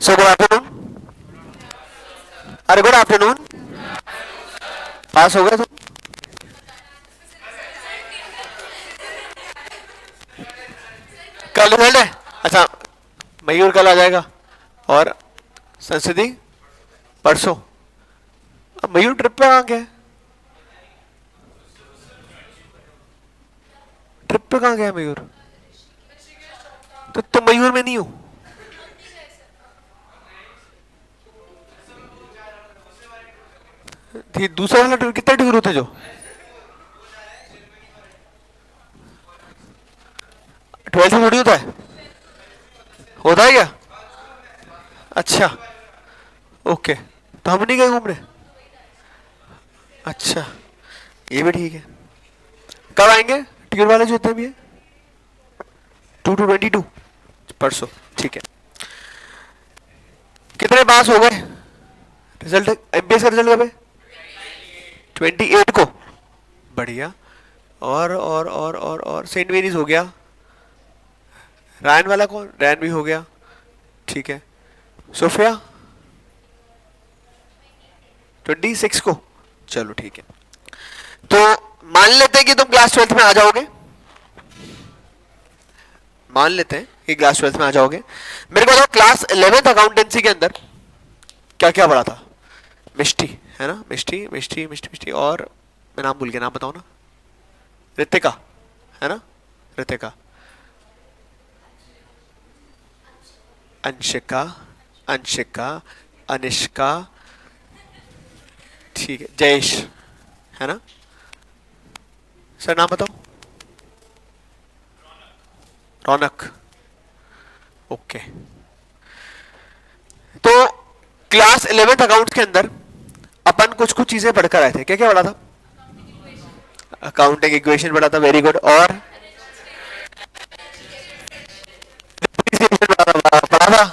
So good afternoon. अरे good afternoon. पास हो गए तुम? कल रिजल्ट है? अच्छा, मयूर कल आ जाएगा और संस्कृति परसों. अब मयूर ट्रिप पे कहाँ गया? ट्रिप पे कहाँ गया मयूर? तो तुम मयूर में नहीं हो? दूसरा वाला टूर कितने टूर होते जो? ट्वेल्थ में थोड़ी होता है. होता है क्या? अच्छा, ओके. तो हम नहीं गए घूमने. अच्छा, ये भी ठीक है. कब आएंगे टिकट वाले जो इतने भी है? 2 to 22 परसों. ठीक है. कितने पास हो गए? रिजल्ट एमपीएस का रिजल्ट कब है? 28 को. बढ़िया. और सेंट मेरीज हो गया. रैन वाला कौन? रैन भी हो गया. ठीक है. सोफिया 26 को. चलो ठीक है. तो मान लेते हैं कि तुम क्लास 12th में आ जाओगे. मान लेते हैं कि क्लास 12th में आ जाओगे. मेरे को बताओ क्लास 11th अकाउंटेंसी के अंदर क्या क्या पढ़ा था? मिष्टी है ना? मिष्टी मिष्टी मिष्टी मिष्टी और मैं नाम भूल गया. नाम बताओ ना. रितिका है ना? रितिका, अंशिका, अंशिका, अनिष्का, ठीक है, जयेश है ना? सर नाम बताओ. रौनक. ओके. तो क्लास 11th अकाउंट्स के अंदर अपन कुछ कुछ चीजें पढ़कर आए थे. क्या क्या पढ़ा था? अकाउंटिंग इक्वेशन पढ़ा था. Very good. और पढ़ा था.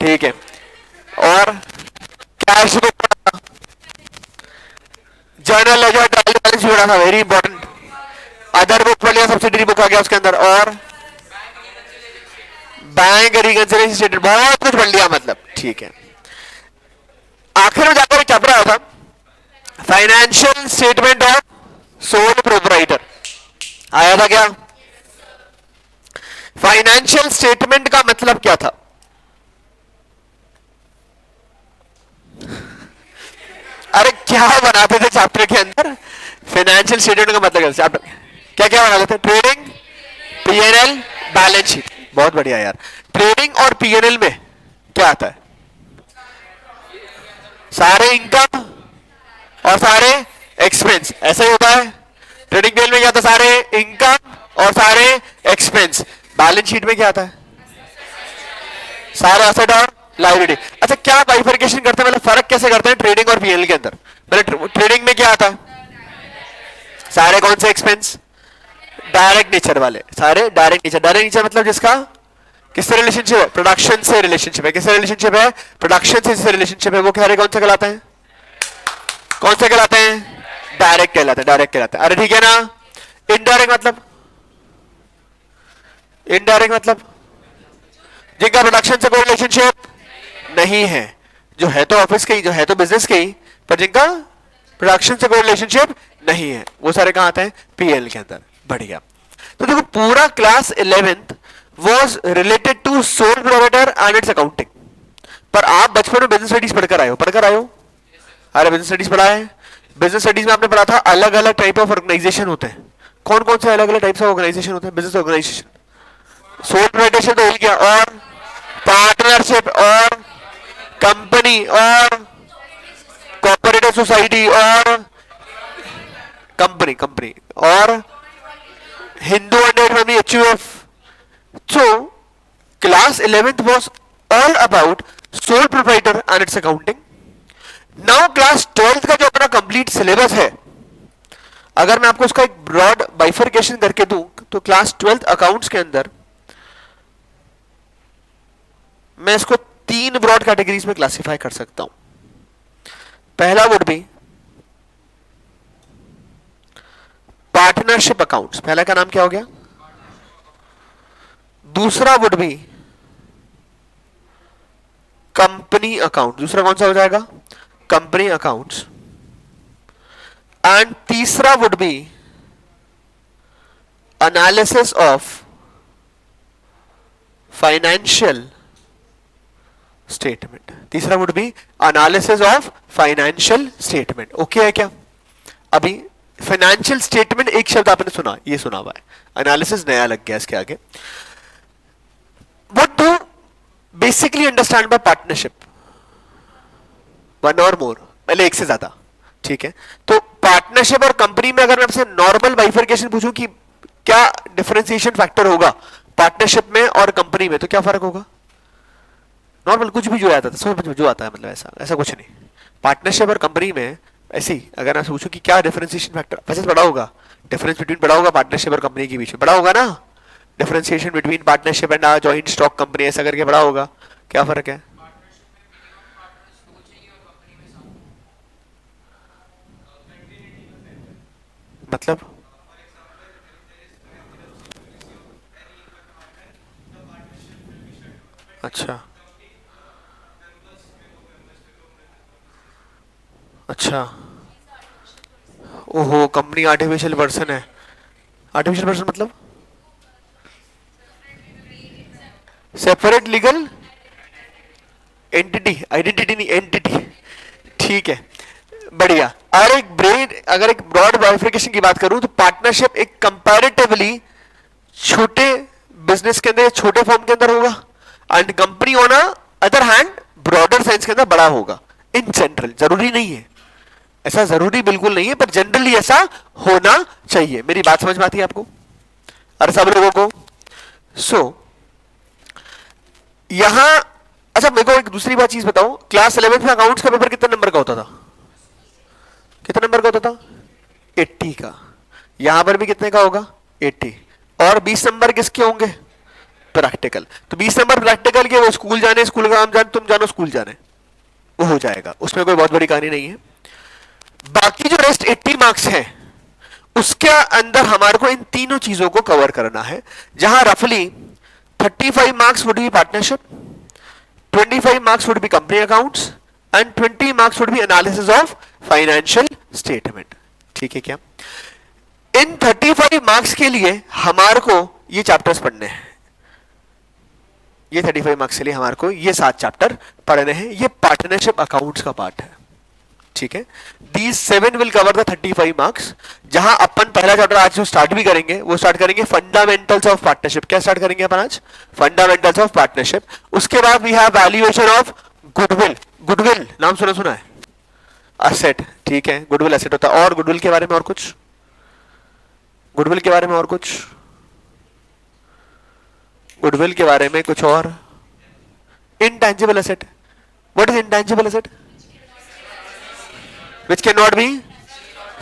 ठीक है. और कैश बुक पढ़ा था. जर्नल लेजर ट्रायल बैलेंस भी पढ़ा था. Very important. अदर बुक पढ़ लिया. सब्सिडरी बुक आ गया उसके अंदर. और बैंक रिकंसिलिएशन स्टेटमेंट बहुत कुछ पढ़ लिया मतलब. ठीक है. आखिर में जाकर एक चैप्टर आया था, financial statement of sole proprietor. आया था क्या? फाइनेंशियल स्टेटमेंट का मतलब क्या था? अरे क्या बनाते थे चैप्टर के अंदर? फाइनेंशियल स्टेटमेंट का मतलब क्या? क्या क्या बनाते थे? Trading, PNL, balance sheet. बहुत बढ़िया यार. ट्रेडिंग और पीएनएल में क्या आता है? सारे इनकम और सारे एक्सपेंस. ऐसा ही होता है. ट्रेडिंग पीएनएल में क्या आता है? सारे इनकम और सारे एक्सपेंस. बैलेंस शीट में क्या आता है? सारे एसेट और लायबिलिटी. अच्छा, क्या बाइफरकेशन करते हैं, मतलब फर्क कैसे करते हैं ट्रेडिंग और पीएनएल के अंदर? मतलब ट्रेडिंग में क्या आता है? सारे कौन से एक्सपेंस? डायरेक्ट नेचर वाले. सारे डायरेक्ट नेचर. डायरेक्ट नेचर मतलब जिसका किससे रिलेशनशिप है? प्रोडक्शन से रिलेशनशिप है. किससे रिलेशनशिप है? प्रोडक्शन से जिससे रिलेशनशिप है वो सारे कौन से कहलाते हैं? कौन से कहलाते हैं? डायरेक्ट कहलाते हैं. डायरेक्ट कहलाते हैं. अरे ठीक है ना. इनडायरेक्ट मतलब? इनडायरेक्ट मतलब जिनका प्रोडक्शन से कोई रिलेशनशिप नहीं है. जो है तो ऑफिस के ही, जो है तो बिजनेस के ही, पर जिनका प्रोडक्शन से कोई रिलेशनशिप नहीं है वो सारे कहां आते हैं? पीएल के अंदर. बढ़िया. तो देखो पूरा class 11th was related to sole proprietor and its accounting. पर आप बचपन में बिजनेस स्टडीज पढ़कर आए हो. पढ़कर आए हो? अरे बिजनेस स्टडीज पढ़ा है. बिजनेस स्टडीज में आपने पढ़ा था अलग अलग टाइप ऑफ ऑर्गेनाइजेशन होते हैं. कौन कौन से अलग अलग टाइप्स ऑफ ऑर्गेनाइजेशन होते हैं? बिजनेस ऑर्गेनाइजेशन, सोल प्रोप्राइटरशिप तो हो गया, और पार्टनरशिप, और कंपनी, और कोऑपरेटिव सोसाइटी, और कंपनी कंपनी, और Hindu under family, HUF. So class 11th was all about sole proprietor and its accounting. Now class 12th का जो अपना कंप्लीट सिलेबस है, अगर मैं आपको उसका एक ब्रॉड बाइफरकेशन करके दूं तो क्लास 12th अकाउंट्स के अंदर मैं इसको 3 ब्रॉड कैटेगरीज में क्लासिफाई कर सकता हूं. पहला वुड बी पार्टनरशिप अकाउंट्स. पहला का नाम क्या हो गया? दूसरा वुड बी कंपनी अकाउंट, दूसरा कौन सा हो जाएगा, कंपनी अकाउंट्स, एंड तीसरा would be analysis of financial statement, तीसरा would be analysis of financial statement. Okay है क्या? अभी फाइनेंशियल स्टेटमेंट एक शब्द आपने सुना, ये सुना हुआ है, एनालिसिस नया लग गया इसके आगे। What do basically understand by partnership? One और मोर, पहले एक से ज्यादा, ठीक है? तो पार्टनरशिप और कंपनी में अगर मैं आपसे नॉर्मल बाइफर्केशन पूछूं कि क्या डिफरेंशिएशन फैक्टर होगा पार्टनरशिप में और कंपनी में, तो क्या फर्क होगा? नॉर्मल कुछ भी जो आता था, समझ जो आता है, मतलब ऐसा ऐसा कुछ नहीं। पार्टनरशिप और कंपनी में ऐसी अगर मैं पूछूं कि क्या डिफरेंशिएशन फैक्टर, वैसे बड़ा होगा, डिफरेंस बिटवीन बड़ा होगा पार्टनरशिप और कंपनी के बीच में, बड़ा होगा ना, differentiation between partnership and joint stock company, ऐसा करके बड़ा होगा। क्या फर्क है? मतलब अच्छा अच्छा, ओहो, कंपनी आर्टिफिशियल पर्सन है। आर्टिफिशियल पर्सन मतलब सेपरेट लीगल एंटिटी, आइडेंटिटी नहीं, एंटिटी, ठीक है, बढ़िया। और एक ब्रेड, अगर एक ब्रॉड बाइफर्केशन की बात करूं तो पार्टनरशिप एक कंपैरेटिवली छोटे बिजनेस के अंदर, छोटे फॉर्म के अंदर होगा, and company on other hand broader sense के अंदर बड़ा होगा। इन जनरल, जरूरी नहीं है, ऐसा जरूरी बिल्कुल नहीं है, पर जनरली ऐसा होना चाहिए। मेरी बात समझ में आती है आपको और सब लोगों को? सो यहां अच्छा, मेरे को एक दूसरी बात चीज बताओ, क्लास 11th में अकाउंट्स का पेपर कितने नंबर का होता था? कितने नंबर का होता था? 80 का। यहां पर भी कितने का होगा? 80। और 20 नंबर किसके होंगे? प्रैक्टिकल। तो 20 नंबर प्रैक्टिकल के, वो स्कूल जाने, स्कूल का काम जाने, तुम जानो स्कूल जाने, वो हो जाएगा, उसमें कोई बहुत बड़ी कहानी नहीं है। बाकी जो रेस्ट 80 मार्क्स हैं उसके अंदर हमारे को इन तीनों चीजों को कवर करना है, जहां रफली 35 marks would be partnership, 25 marks would be company accounts and 20 marks would be analysis of financial statement। ठीक है क्या? इन 35 मार्क्स के लिए हमारे को ये चैप्टर्स पढ़ने हैं, ये 35 मार्क्स के लिए हमारे को ये 7 चैप्टर पढ़ने हैं। ये पार्टनरशिप अकाउंट्स का पार्ट है, ठीक है? These 7 will cover the 35 marks. जहां अपन पहला चैप्टर आज जो स्टार्ट भी करेंगे, वो स्टार्ट करेंगे फंडामेंटल्स ऑफ पार्टनरशिप। क्या स्टार्ट करेंगे अपन आज? Fundamentals of partnership. उसके बाद we have valuation of goodwill. Goodwill नाम सुना सुना है? असेट, ठीक है, गुडविल असेट होता है। और गुडविल के बारे में और कुछ? गुडविल के बारे में और कुछ? गुडविल के बारे में कुछ और? Intangible asset. What is intangible asset? which cannot be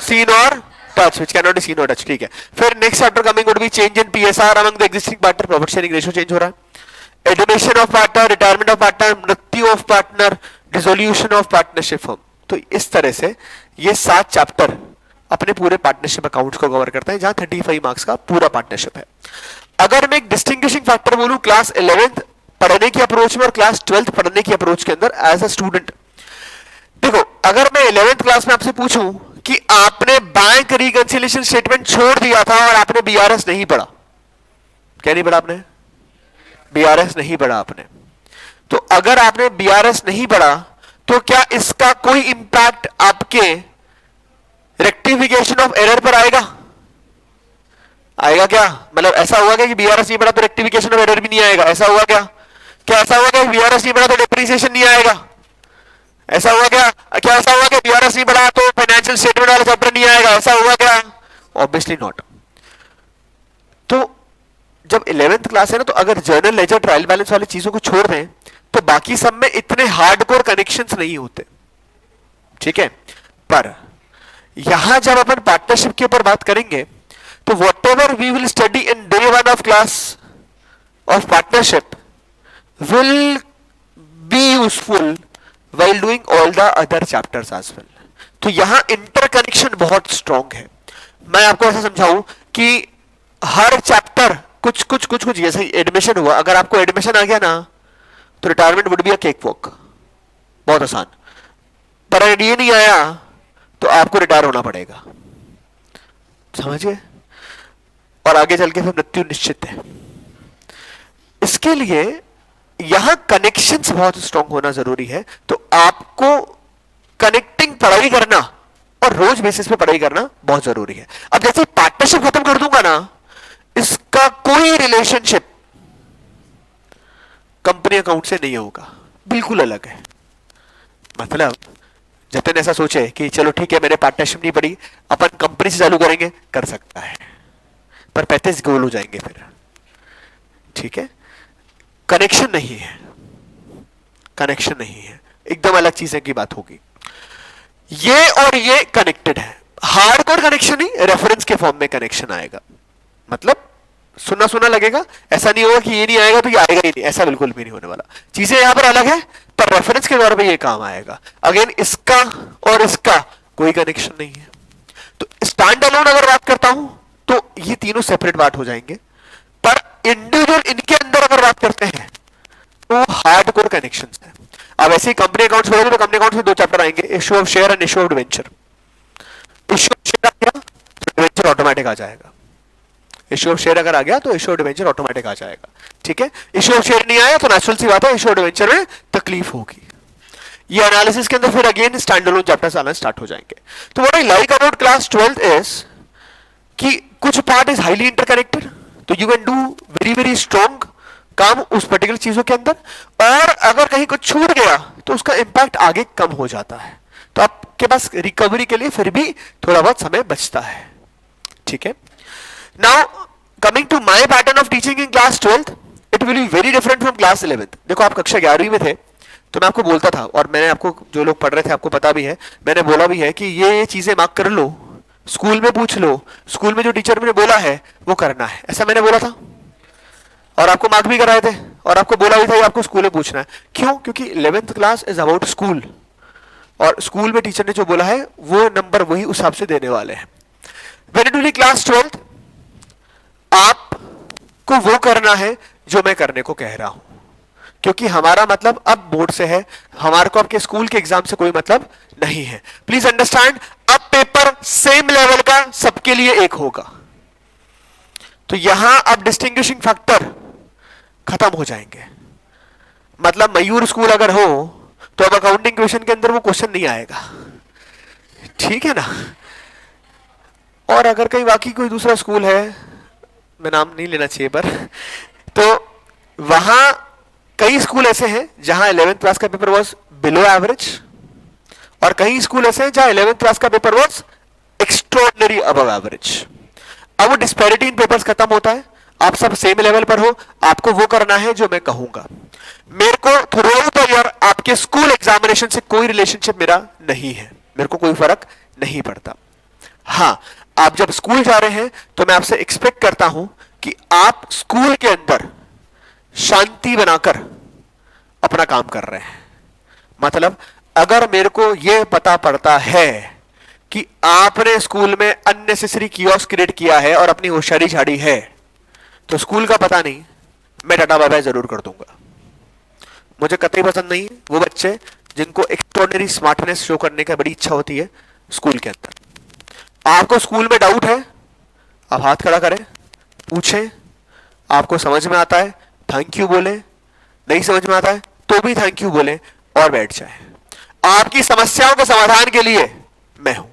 seen or touched, which cannot be seen or touched, ठीक है। फिर next chapter coming would be change in PSR among the existing partner, profit sharing ratio change हो रहा है, admission of partner, retirement of partner, मृत्यु of partner, dissolution of partnership firm. तो इस तरह से ये 7 चैप्टर अपने पूरे पार्टनरशिप अकाउंट्स को कवर करता है, जहां 35 मार्क्स का पूरा पार्टनरशिप है। अगर मैं एक डिस्टिंग्विशिंग फैक्टर बोलूं क्लास 11th पढ़ने की अप्रोच में और क्लास 12th पढ़ने की अप्रोच के अंदर एज अ स्टूडेंट, देखो, अगर मैं 11th क्लास में आपसे पूछूं कि आपने बैंक रिकंसिलिएशन स्टेटमेंट छोड़ दिया था और आपने बीआरएस नहीं पढ़ा, क्या नहीं पढ़ा आपने? बीआरएस नहीं पढ़ा आपने, तो अगर आपने बीआरएस नहीं पढ़ा तो क्या इसका कोई इंपैक्ट आपके रेक्टिफिकेशन ऑफ एरर पर आएगा? आएगा क्या? मतलब ऐसा हुआ क्या कि बीआरएस नहीं पढ़ा तो रेक्टिफिकेशन ऑफ एरर भी नहीं आएगा? ऐसा हुआ क्या? क्या ऐसा हुआ कि बीआरएस नहीं पढ़ा तो डेप्रिसिएशन नहीं आएगा? ऐसा हुआ क्या? क्या ऐसा हुआ कि बीआरएस नहीं पढ़ा तो फाइनेंशियल स्टेटमेंट वाला चैप्टर नहीं आएगा? ऐसा हुआ क्या? Obviously not. तो जब 11th क्लास है ना, तो अगर जर्नल लेजर ट्रायल बैलेंस वाली चीजों को छोड़ दें तो बाकी सब में इतने हार्डकोर कनेक्शंस नहीं होते, ठीक है? पर यहां जब अपन पार्टनरशिप के ऊपर बात करेंगे तो whatever we will study in day 1 of class of partnership will be useful while doing all the other chapters as well। तो यहां इंटरकनेक्शन बहुत स्ट्रॉन्ग है। मैं आपको ऐसा समझाऊं कि हर चैप्टर कुछ कुछ कुछ कुछ, जैसे एडमिशन हुआ, अगर आपको एडमिशन आ गया ना तो retirement would be a cake walk. बहुत आसान। पर अगर ये नहीं आया तो आपको रिटायर होना पड़ेगा, समझिए, और आगे चल के फिर मृत्यु निश्चित है। इसके लिए यहां कनेक्शंस बहुत स्ट्रांग होना जरूरी है। तो आपको कनेक्टिंग पढ़ाई करना और रोज बेसिस पे पढ़ाई करना बहुत जरूरी है। अब जैसे पार्टनरशिप खत्म कर दूंगा ना, इसका कोई रिलेशनशिप कंपनी अकाउंट से नहीं होगा, बिल्कुल अलग है। मतलब जतन ऐसा सोचे कि चलो ठीक है मैंने पार्टनरशिप नहीं पढ़ी, अपन कंपनी से चालू करेंगे, कर सकता है, पर 35 गोल हो जाएंगे फिर, ठीक है। कनेक्शन नहीं है, कनेक्शन नहीं है, एकदम अलग चीजें की बात होगी। ये और ये कनेक्टेड है, हार्डकोर कनेक्शन ही रेफरेंस के फॉर्म में कनेक्शन आएगा। मतलब सुना सुना लगेगा, ऐसा नहीं होगा कि ये नहीं आएगा तो ये आएगा ही नहीं, ऐसा बिल्कुल भी नहीं होने वाला। चीजें यहां पर अलग है पर रेफरेंस के तौर पे ये काम आएगा। अगेन इसका और इसका कोई कनेक्शन नहीं है। तो स्टैंड अलोन अगर बात करता हूं तो ये तीनों सेपरेट बात हो जाएंगे, पर इंडिविजुअल इनके अंदर अगर बात करते हैं तो हार्डकोर कनेक्शंस है। अब ऐसे ही कंपनी अकाउंट्स पढ़ोगे तो कंपनी अकाउंट्स में 2 चैप्टर आएंगे, issue of share and issue of debenture. Issue of share आ गया तो डिवेंचर ऑटोमेटिक आ जाएगा, इश्यू ऑफ शेयर अगर आ गया तो इश्यू ऑफ डिवेंचर ऑटोमेटिक आ जाएगा, ठीक है। इश्यू ऑफ शेयर नहीं आया तो नेचुरल सी बात है इश्यू ऑफ डिवेंचर में तकलीफ होगी। ये एनालिसिस के अंदर फिर अगेन स्टैंड अलोन चैप्टर्स आना स्टार्ट हो जाएंगे। तो what I like about class 12th is कि कुछ पार्ट इज हाईली इंटरकनेक्टेड, तो you can do very very strong काम उस पर्टिकुलर चीजों के अंदर, और अगर कहीं कुछ छूट गया तो उसका इंपैक्ट आगे कम हो जाता है, तो आपके पास रिकवरी के लिए फिर भी थोड़ा बहुत समय बचता है, ठीक है। Now coming to my pattern of teaching in class 12th, it will be very different from class 11th। देखो आप कक्षा 11वीं में थे तो मैं आपको बोलता था, और मैंने आपको, जो लोग पढ़ रहे थे आपको पता भी है, मैंने बोला भी है कि ये चीजें मार्क कर लो, स्कूल में पूछ लो, स्कूल में जो टीचर ने बोला है वो करना है, ऐसा मैंने बोला था, और आपको मार्क भी कराए थे, और आपको बोला भी था कि आपको स्कूल में पूछना है। क्यों? क्योंकि 11th class is about school, और स्कूल में टीचर ने जो बोला है वो नंबर वही उस हिसाब से देने वाले हैं। When it will B class 12th, आपको वो करना है जो मैं करने को कह रहा हूं, क्योंकि हमारा मतलब अब बोर्ड से है, हमारे को आपके स्कूल के एग्जाम से कोई मतलब नहीं है। प्लीज अंडरस्टैंड, अब पेपर सेम लेवल का सबके लिए एक होगा, तो यहां अब डिस्टिंग्विशिंग फैक्टर खत्म हो जाएंगे। मतलब मयूर स्कूल अगर हो तो अब अकाउंटिंग क्वेश्चन के अंदर वो क्वेश्चन नहीं आएगा, ठीक है ना। और अगर कहीं बाकी कोई दूसरा स्कूल है, मैं नाम नहीं लेना चाहिए पर, तो वहां कई स्कूल ऐसे हैं जहां 11th क्लास का पेपर वाज बिलो एवरेज, और कई स्कूल ऐसे हैं जहां 11th क्लास का paper was extraordinary above average. अब वो डिस्पैरिटी इन पेपर्स खत्म होता है, आप सब सेम लेवल पर हो, आपको वो करना है जो मैं कहूंगा। मेरे को थ्रू आउट द ईयर आपके स्कूल एग्जामिनेशन से कोई रिलेशनशिप मेरा नहीं है, मेरे को कोई फर्क नहीं पड़ता। हाँ, आप जब स्कूल जा रहे हैं तो मैं आपसे एक्सपेक्ट करता हूं कि आप स्कूल के अंदर शांति बनाकर अपना काम कर रहे हैं। मतलब अगर मेरे को यह पता पड़ता है कि आपने स्कूल में अननेसेसरी कियोस्क क्रिएट किया है और अपनी होशियारी झाड़ी है, तो स्कूल का पता नहीं, मैं टाटा बाय बाय जरूर कर दूंगा। मुझे कतई पसंद नहीं वो बच्चे जिनको एक्स्ट्राऑर्डिनरी स्मार्टनेस शो करने का बड़ी इच्छा होती है स्कूल के अंदर। आपको स्कूल में डाउट है, आप हाथ खड़ा करें, पूछें, आपको समझ में आता है थैंक यू बोले, नहीं समझ में आता है तो भी थैंक यू बोले और बैठ जाए। आपकी समस्याओं के समाधान के लिए मैं हूं,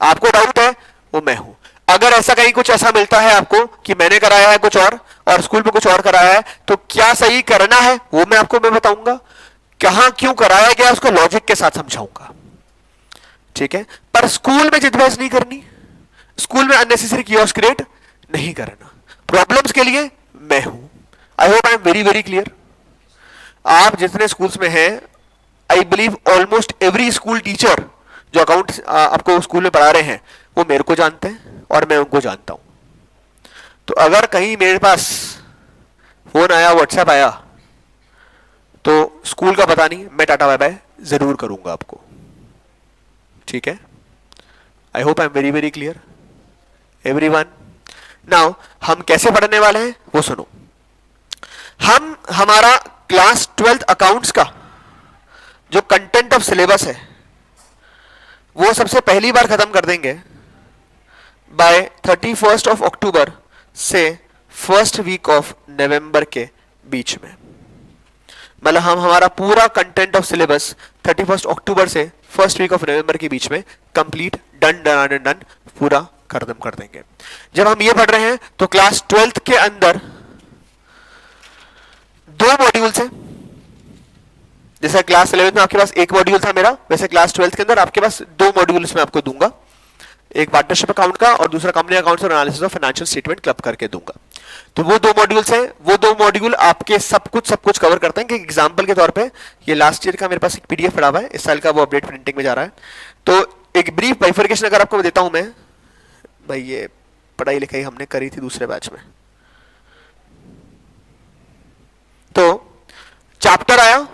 आपको डाउट है वो मैं हूं। अगर ऐसा कहीं कुछ ऐसा मिलता है आपको कि मैंने कराया है कुछ और स्कूल में कुछ और कराया है, तो क्या सही करना है वो मैं बताऊंगा, कहां क्यों कराया गया उसको लॉजिक के साथ समझाऊंगा, ठीक है। पर स्कूल में जिदबहस नहीं करनी, स्कूल में अननेसेसरी कियोस्क क्रिएट नहीं करना। प्रॉब्लम्स के लिए मैं हूं। I hope I am very very clear. आप जितने स्कूल्स में हैं, I believe almost every school teacher जो अकाउंट आपको स्कूल में पढ़ा रहे हैं वो मेरे को जानते हैं और मैं उनको जानता हूं। तो अगर कहीं मेरे पास फोन आया, व्हाट्सएप आया, तो स्कूल का पता नहीं, मैं टाटा बाय बाय जरूर करूंगा आपको, ठीक है। I hope I am very very clear everyone. Now हम कैसे पढ़ने वाले हैं वो सुनो। हम हमारा क्लास 12th अकाउंट्स का जो कंटेंट ऑफ सिलेबस है वो सबसे पहली बार खत्म कर देंगे बाय 31 ऑफ अक्टूबर से फर्स्ट वीक ऑफ नवंबर के बीच में। मतलब हम हमारा पूरा कंटेंट ऑफ सिलेबस 31 अक्टूबर से फर्स्ट वीक ऑफ नवंबर के बीच में कंप्लीट डन डन डन पूरा खत्म कर देंगे। जब हम ये पढ़ रहे हैं तो क्लास 12th के अंदर दो मॉड्यूल्स हैं। जैसे क्लास 11 में आपके पास एक मॉड्यूल था मेरा, वैसे क्लास 12th के अंदर आपके पास दो मॉड्यूल्स में आपको दूंगा, एक पार्टनरशिप अकाउंट का और दूसरा कंपनी अकाउंट्स और analysis of financial statement club करके दूंगा। तो वो दो मॉड्यूल्स हैं, वो दो मॉड्यूल आपके सब कुछ कवर करते हैं। कि एग्जांपल के तौर पे ये लास्ट ईयर का मेरे पास एक पीडीएफ पड़ा हुआ है, इस साल का वो अपडेट प्रिंटिंग में जा रहा है। तो एक ब्रीफ बाइफरकेशन अगर आपको देता हूं मैं, भाई ये पढ़ाई लिखाई हमने करी थी दूसरे बैच में। तो चैप्टर आया,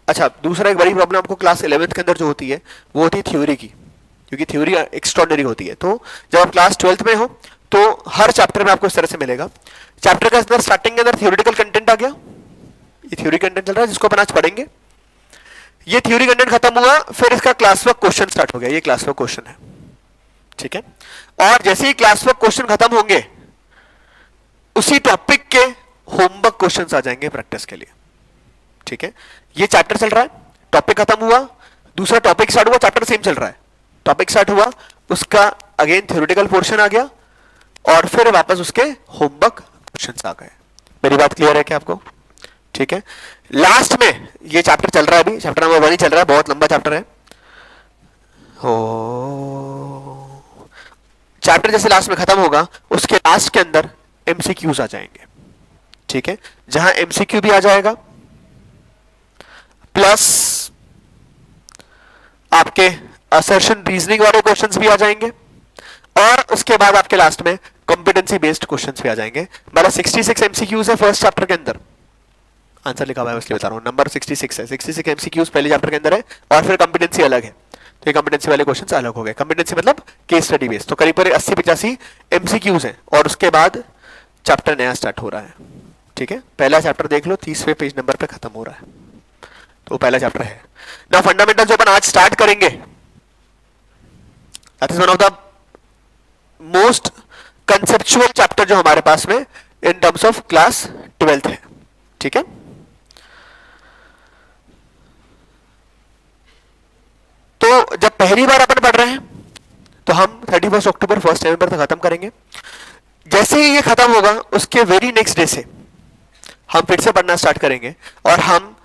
अच्छा दूसरा एक बड़ी प्रॉब्लम आपको क्लास 11th के अंदर जो होती है वो होती है थ्योरी की, क्योंकि थ्योरी एक्स्ट्रॉर्डिनरी होती है। तो जब आप क्लास 12th में हो तो हर चैप्टर में आपको इस तरह से मिलेगा। चैप्टर का अंदर स्टार्टिंग के अंदर थ्योरेटिकल कंटेंट आ गया, ये थ्योरी कंटेंट चल रहा है जिसको अपन आज पढ़ेंगे। ये थ्योरी कंटेंट खत्म हुआ, फिर इसका क्लास वर्क क्वेश्चन स्टार्ट हो गया, ये क्लास वर्क क्वेश्चन है, ठीक है। और जैसे ही क्लास वर्क क्वेश्चन खत्म होंगे उसी टॉपिक के होमवर्क क्वेश्चंस आ जाएंगे प्रैक्टिस के लिए, ठीक है। ये चैप्टर चल रहा है, टॉपिक खत्म हुआ, दूसरा टॉपिक स्टार्ट हुआ, चैप्टर सेम चल रहा है, टॉपिक स्टार्ट हुआ, उसका अगेन थ्योरेटिकल पोर्शन आ गया और फिर वापस उसके होमवर्क क्वेश्चंस आ गए। मेरी बात क्लियर है क्या आपको? ठीक है। लास्ट में ये चैप्टर चल रहा है, अभी चैप्टर नंबर 1 ही चल रहा है, बहुत लंबा चैप्टर है। चैप्टर जैसे लास्ट में खत्म होगा उसके लास्ट के अंदर एमसीक्यूज आ जाएंगे, ठीक है, जहां एमसीक्यू भी आ जाएगा प्लस आपके असर्शन रीजनिंग वाले क्वेश्चंस भी आ जाएंगे और उसके बाद आपके लास्ट में कॉम्पिटेंसी बेस्ड क्वेश्चंस भी आ जाएंगे। मतलब 66 एमसीक्यूज है फर्स्ट चैप्टर के अंदर, आंसर लिखा हुआ है इसलिए बता रहा हूं, नंबर 66 है, 66 एमसीक्यूज पहले चैप्टर के अंदर है और फिर कॉम्पिटेंसी अलग है। तो ये कॉम्पिटेंसी वाले क्वेश्चंस अलग हो गए, कॉम्पिटेंसी मतलब केस स्टडी बेस्ड। तो करीब 80-85 एमसीक्यूज हैं और उसके बाद चैप्टर नया स्टार्ट हो रहा है, ठीक है। पहला चैप्टर देख लो, 30वें पेज नंबर पे खत्म हो रहा है, तो पहला चैप्टर है ना। फंडामेंटल जो अपन आज स्टार्ट करेंगे that is one of the most conceptual chapter जो हमारे पास में in terms of class 12th है, ठीक है। तो जब पहली बार अपन पढ़ रहे हैं तो हम 31 अक्टूबर 1 नवंबर तक खत्म करेंगे। जैसे ही ये खत्म होगा उसके वेरी नेक्स्ट डे से हम फिर से पढ़ना स्टार्ट करेंगे और हम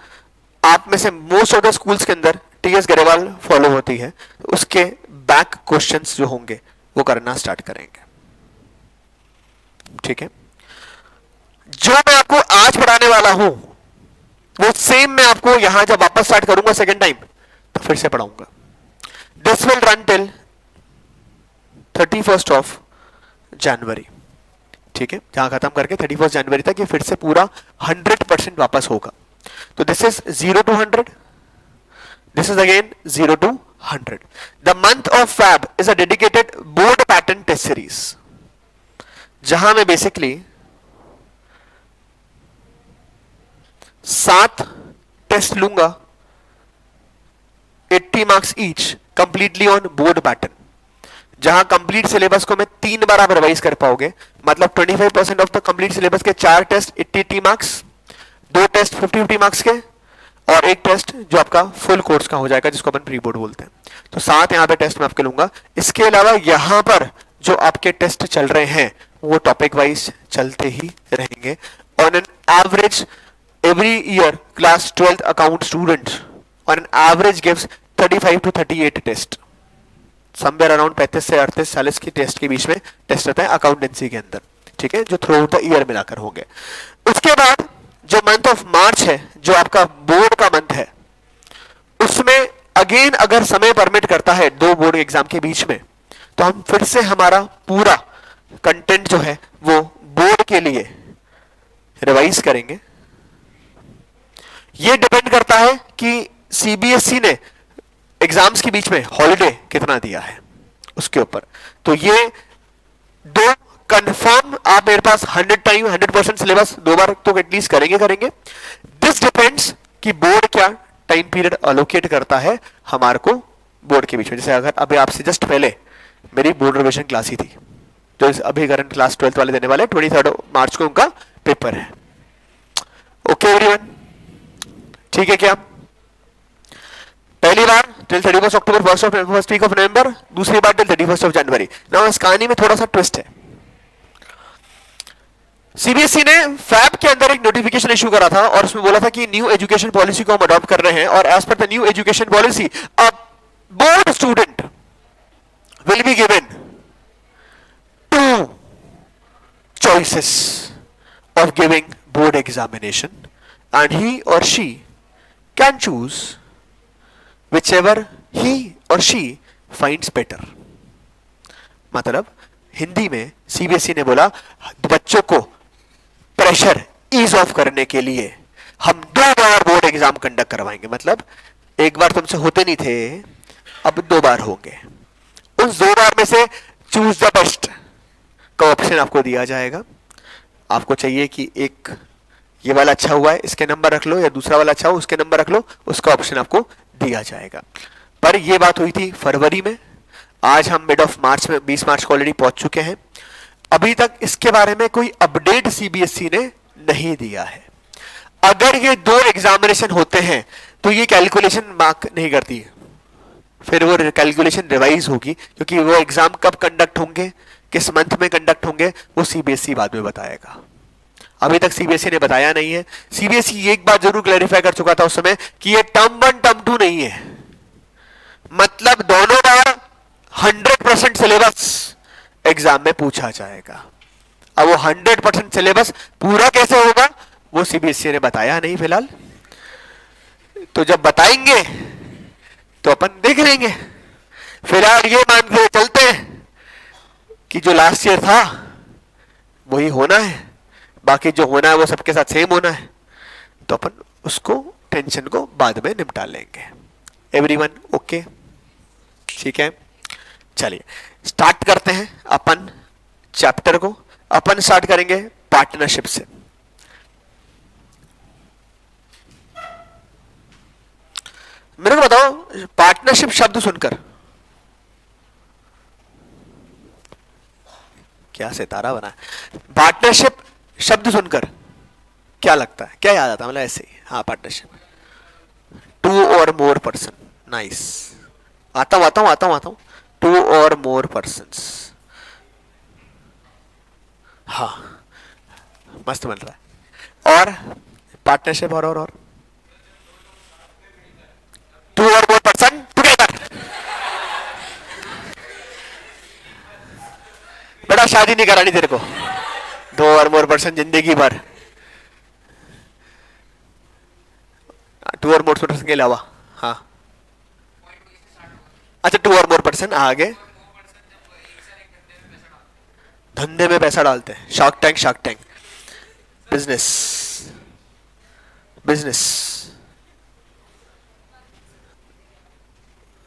आप में से मोस्ट ऑफ द स्कूल्स के अंदर टीएस गरेवाल फॉलो होती है, उसके बैक क्वेश्चंस जो होंगे वो करना स्टार्ट करेंगे, ठीक है। जो मैं आपको आज पढ़ाने वाला हूं वो सेम मैं आपको यहां जब वापस स्टार्ट करूंगा सेकेंड टाइम तो फिर से पढ़ाऊंगा। This will run till 31 of जनवरी, ठीक है। जहां खत्म करके 31 जनवरी तक ये फिर से पूरा 100% वापस होगा। तो this is 0 to 100, this is again 0 to 100. The month of Feb is a dedicated board pattern test series, जहां मैं बेसिकली 7 टेस्ट लूंगा 80 marks each completely on board pattern, जहां कंप्लीट सिलेबस को मैं 3 बार आप रिवाइज कर पाओगे। मतलब 25% ऑफ द कंप्लीट सिलेबस के 4 टेस्ट 80 मार्क्स, 2 टेस्ट 50 मार्क्स के और एक टेस्ट जो आपका फुल कोर्स का हो जाएगा जिसको अपन प्री बोर्ड बोलते हैं। तो 7 यहां पे टेस्ट मैं आपके लूंगा। इसके अलावा यहां पर जो आपके टेस्ट चल रहे हैं वो टॉपिक वाइज चलते ही रहेंगे। On an average every year class 12th account student on an average gives 35 to 38 test, somewhere around 35 से 38-40 की टेस्ट के बीच में टेस्ट रहता है अकाउंटेंसी के अंदर, ठीक है, जो थ्रू आउट द ईयर मिलाकर होंगे। उसके बाद जो मंथ ऑफ मार्च है जो आपका बोर्ड का मंथ है, उसमें अगेन अगर समय परमिट करता है 2 बोर्ड एग्जाम के बीच में तो हम फिर से हमारा पूरा कंटेंट जो है वो बोर्ड के लिए रिवाइज करेंगे। ये डिपेंड करता है कि सीबीएसई ने एग्जाम्स के बीच में हॉलिडे कितना दिया है उसके ऊपर। तो ये 2 कंफर्म आप मेरे पास 100% सिलेबस 2 बार तो एटलीस्ट करेंगे। दिस डिपेंड्स कि बोर्ड क्या टाइम पीरियड अलोकेट करता है हमारे को बोर्ड के बीच में। जैसे अगर अभी आपसे जस्ट पहले मेरी बोर्ड रिविजन क्लास ही थी, तो अभी करंट क्लास 12th वाले देने वाले 23 मार्च को उनका पेपर है। ओके एवरीवन, ठीक है क्या? पहली बार till 31 October, first week of November, दूसरी बार टिल 31 ऑफ जनवरी। नाउ इस कहानी में थोड़ा सा ट्विस्ट है। सीबीएसई ने फैब के अंदर एक नोटिफिकेशन इशू करा था और उसमें बोला था कि न्यू एजुकेशन पॉलिसी को हम अडॉप्ट कर रहे हैं और as per the new education policy a board student will be given 2 choices of giving board examination and he or she can choose whichever he or she finds better। मतलब हिंदी में CBSE ने बोला बच्चों को प्रेशर ईज ऑफ करने के लिए हम 2 बार बोर्ड एग्जाम कंडक्ट करवाएंगे। मतलब एक बार तुमसे होते नहीं थे, अब 2 बार होंगे। उस 2 बार में से चूज द बेस्ट का ऑप्शन आपको दिया जाएगा। आपको चाहिए कि एक ये वाला अच्छा हुआ है इसके नंबर रख लो, या दूसरा वाला अच्छा हो उसके नंबर रख लो, उसका ऑप्शन आपको दिया जाएगा। पर ये बात हुई थी फरवरी में, आज हम मिड ऑफ मार्च में 20 मार्च को ऑलरेडी पहुंच चुके हैं। अभी तक इसके बारे में कोई अपडेट सीबीएसई ने नहीं दिया है। अगर ये 2 एग्जामिनेशन होते हैं तो ये कैलकुलेशन मार्क नहीं करती है, फिर वो कैलकुलेशन रिवाइज होगी, क्योंकि वो एग्जाम कब कंडक्ट होंगे, किस मंथ में कंडक्ट होंगे, वो सीबीएसई बाद में बताएगा। अभी तक सीबीएसई ने बताया नहीं है। सीबीएसई एक बात जरूर क्लैरिफाई कर चुका था उस समय कि ये टर्म 1 टर्म 2 नहीं है, मतलब दोनों बार 100% सिलेबस एग्जाम में पूछा जाएगा। अब वो 100% सिलेबस पूरा कैसे होगा वो सीबीएसई ने बताया नहीं फिलहाल, तो जब बताएंगे तो अपन देख लेंगे। फिलहाल ये मान के चलते हैं कि जो लास्ट ईयर था वही होना है, बाकी जो होना है वो सबके साथ सेम होना है, तो अपन उसको टेंशन को बाद में निपटा लेंगे। Everyone okay? ठीक है, चलिए स्टार्ट करते हैं अपन चैप्टर को। अपन स्टार्ट करेंगे पार्टनरशिप से। मेरे को बताओ पार्टनरशिप शब्द सुनकर क्या सितारा बना है। पार्टनरशिप शब्द सुनकर क्या लगता है, क्या याद आता है? मतलब ऐसे ही, हाँ पार्टनरशिप, 2 और मोर पर्सन। नाइस, आता हूं 2 और मोर पर्सन्स। हाँ मस्त बन रहा है। और पार्टनरशिप और 2 और मोर पर्सन टुगेदर। बेटा शादी नहीं करानी तेरे को, 2 और मोर पर्सन जिंदगी भर। 2 और मोर पर्सन के अलावा, हाँ अच्छा 2 और मोर पर्सन आगे धंधे में पैसा डालते हैं। Shark tank business.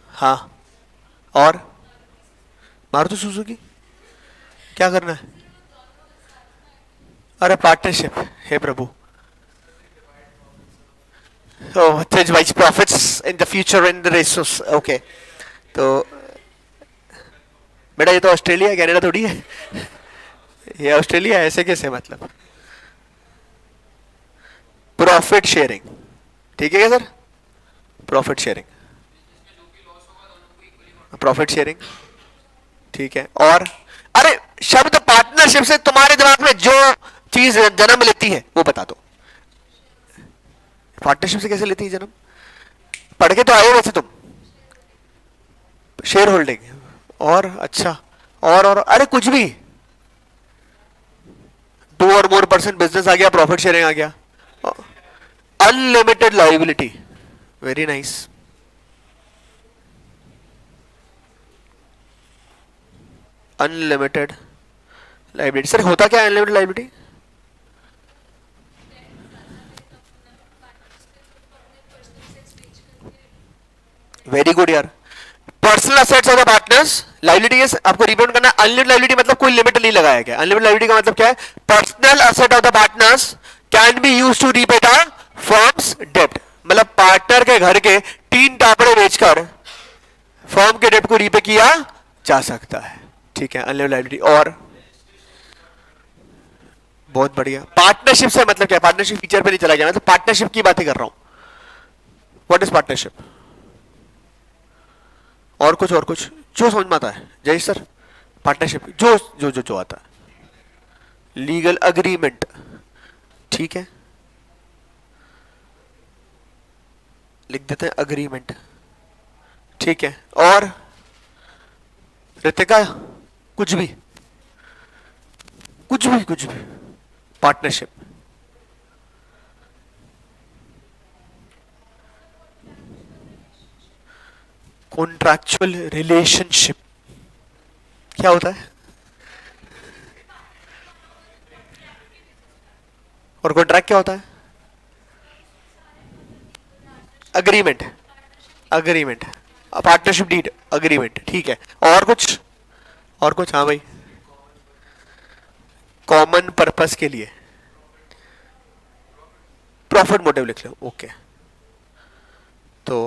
हाँ, और मारुति सुजुकी क्या करना है? अरे पार्टनरशिप, हे प्रभु। Wise profits in the future in the ratios. Okay, तो बेटा ये तो ऑस्ट्रेलिया कनाडा थोड़ी है, ये ऑस्ट्रेलिया ऐसे कैसे? मतलब प्रॉफिट शेयरिंग, ठीक है क्या सर? प्रॉफिट शेयरिंग ठीक है। और अरे शब्द पार्टनरशिप से तुम्हारे दिमाग में जो चीज जन्म लेती है वो बता दो। पार्टनरशिप से कैसे लेती है जन्म? पढ़ के तो आए हो वैसे तुम, शेयर होल्डिंग और अच्छा और अरे कुछ भी, 2 और मोर पर्सन बिजनेस आ गया, प्रॉफिट शेयरिंग आ गया, unlimited liability. Very nice. Unlimited liability, sir होता क्या है अनलिमिटेड लायबिलिटी? वेरी गुड यार। Personal assets of the partners, liability है आपको रिपेमेंट करना। अनलिमिटेड लायबिलिटी मतलब कोई लिमिट नहीं लगाया गया। अनलिमिटेड लायबिलिटी का मतलब क्या है? Personal asset of the partners can be used to repay the firm's डेब्ट। मतलब पार्टनर के अपने घर के 3 टापड़े बेचकर फर्म के डेट को रीपे किया जा सकता है। ठीक है, अनलिमिटेड लाइबिलिटी। और बहुत बढ़िया। पार्टनरशिप से मतलब क्या? पार्टनरशिप फीचर पे नहीं चला गया, मैं तो पार्टनरशिप की बातें कर रहा हूं। What is partnership? और कुछ जो समझ में आता है जय सर। पार्टनरशिप जो जो जो जो आता है। लीगल अग्रीमेंट, ठीक है, लिख देते हैं अग्रीमेंट, ठीक है। और रितिका कुछ भी पार्टनरशिप। कॉन्ट्रैक्चुअल रिलेशनशिप क्या होता है? और कॉन्ट्रैक्ट क्या होता है? अग्रीमेंट, पार्टनरशिप डीड, अग्रीमेंट, ठीक है। और कुछ हाँ भाई, कॉमन पर्पस के लिए, प्रॉफिट मोटिव लिख लो, ओके। तो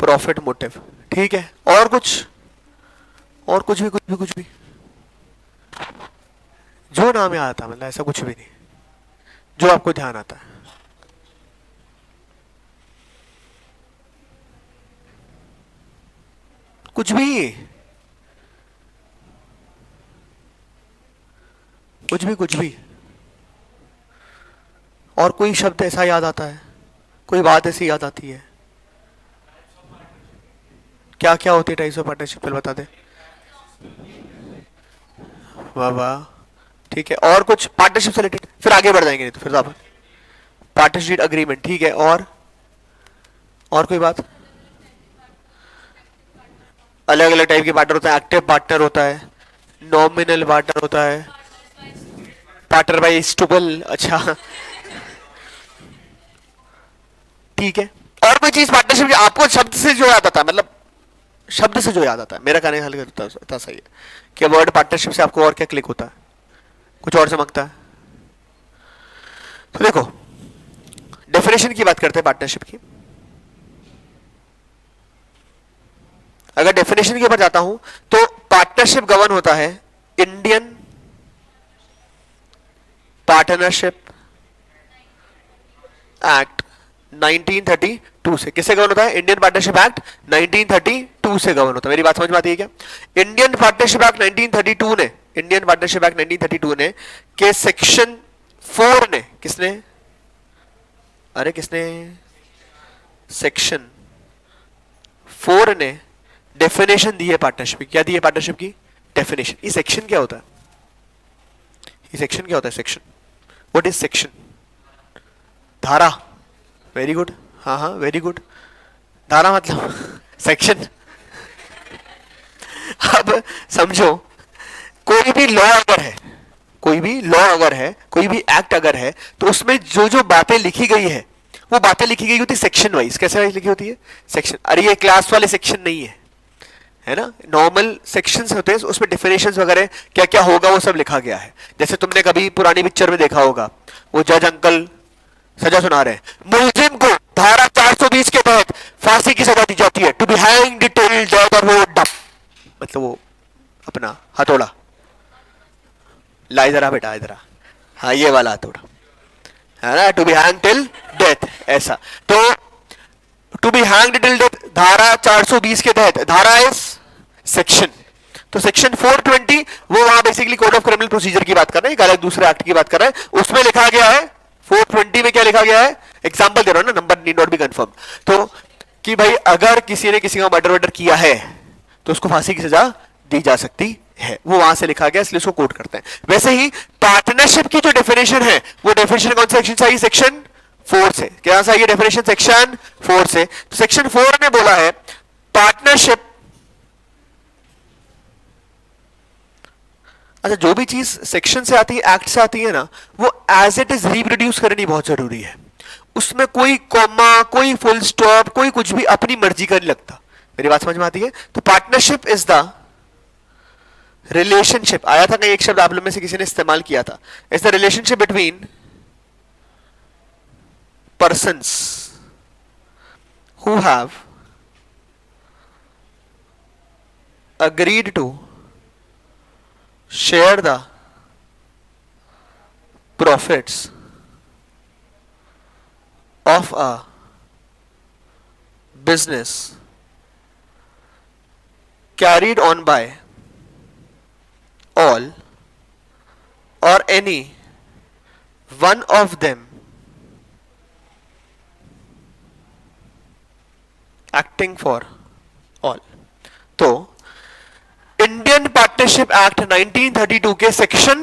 प्रॉफिट मोटिव, ठीक है। और कुछ भी जो नाम याद आता, मतलब ऐसा कुछ भी नहीं जो आपको ध्यान आता है। कुछ भी। और कोई शब्द ऐसा याद आता है, कोई बात ऐसी याद आती है? क्या क्या होती है टाइप्स ऑफ पार्टनरशिप, पहले बता दे। वाह वाह, ठीक है। और कुछ पार्टनरशिप से रिलेटेड, फिर आगे बढ़ जाएंगे, नहीं तो फिर आप पार्टनरशिप अग्रीमेंट, ठीक है। और कोई बात? अलग अलग टाइप के पार्टनर होता है। एक्टिव पार्टनर होता है, नॉमिनल पार्टनर होता है, पार्टनर बाय स्टूबल, अच्छा, ठीक है। और कोई चीज पार्टनरशिप आपको शब्द से जो याद आता है, मतलब शब्द से जो याद आता है, मेरा कहने का हल करता सही है कि वर्ड पार्टनरशिप से आपको और क्या क्लिक होता है, कुछ और चमकता है? तो देखो, डेफिनेशन की बात करते हैं पार्टनरशिप की। अगर डेफिनेशन के ऊपर जाता हूं तो पार्टनरशिप गवर्न होता है इंडियन पार्टनरशिप एक्ट 1932 से। किससे गवर्न होता है? इंडियन पार्टनरशिप एक्ट 1932 से गवर्न होता है। मेरी बात समझ में आती है क्या? इंडियन पार्टनरशिप एक्ट 1932 ने, इंडियन पार्टनरशिप एक्ट 1932 ने के सेक्शन 4 ने, किसने? अरे किसने? सेक्शन 4 ने डेफिनेशन दी है पार्टनरशिप की। क्या दी है पार्टनरशिप की? डेफिनेशन। ये सेक्शन क्या होता है? ये सेक्शन क्या होता है? Section, what is section? धारा, वेरी गुड, हाँ हाँ वेरी गुड। धारा मतलब सेक्शन। अब समझो, कोई भी लॉ अगर है, कोई भी एक्ट अगर है, तो उसमें जो जो बातें लिखी गई है, वो बातें लिखी गई होती है सेक्शन वाइज। कैसे वाइज लिखी होती है? सेक्शन। अरे ये क्लास वाले सेक्शन नहीं है ना, नॉर्मल सेक्शंस होते हैं, उसमें डेफिनेशंस वगैरह क्या क्या होगा वो सब लिखा गया है। जैसे तुमने कभी पुरानी पिक्चर में देखा होगा, वो जज अंकल सजा सुना रहे हैं, मुलजिम को धारा 420 के तहत फांसी की सजा दी जाती है, to be hanged till death और वो डप, मतलब वो अपना हथौड़ा, ला इधर आ बेटा इधर आ, हाँ ये वाला हथौड़ा है ना, to be hang till death, ऐसा। तो to be hanged till death धारा 420 के तहत, धारा इज सेक्शन। तो सेक्शन 420 वो वहां basically code of criminal procedure की बात कर रहे हैं, एक अलग दूसरे एक्ट की बात कर रहे हैं। उसमें लिखा गया है 420 में क्या लिखा गया है, एग्जांपल दे रहा हूं ना, number need not be confirm. तो कि भाई अगर किसी ने किसी का मर्डर किया है तो उसको फांसी की सजा दी जा सकती है, वो वहां से लिखा गया, इसलिए उसको कोट करते हैं। वैसे ही पार्टनरशिप की जो डेफिनेशन है, वो डेफिनेशन कौन से सेक्शन से आई? सेक्शन 4 से। क्या सा ये डेफिनेशन? सेक्शन 4 से। तो सेक्शन 4 ने बोला है पार्टनरशिप, अच्छा जो भी चीज सेक्शन से आती है, एक्ट से आती है ना, वो एज इट इज रिप्रोड्यूस करनी बहुत जरूरी है। उसमें कोई कॉमा, कोई फुल स्टॉप, कोई कुछ भी अपनी मर्जी का नहीं लगता। मेरी बात समझ में आती है? तो पार्टनरशिप इज द रिलेशनशिप, आया था कहीं एक शब्द आप लोग में से किसी ने इस्तेमाल किया था, is the relationship between persons who have agreed to share the profits of a business carried on by all or any one of them acting for all. तो इंडियन पार्टनरशिप एक्ट 1932 के सेक्शन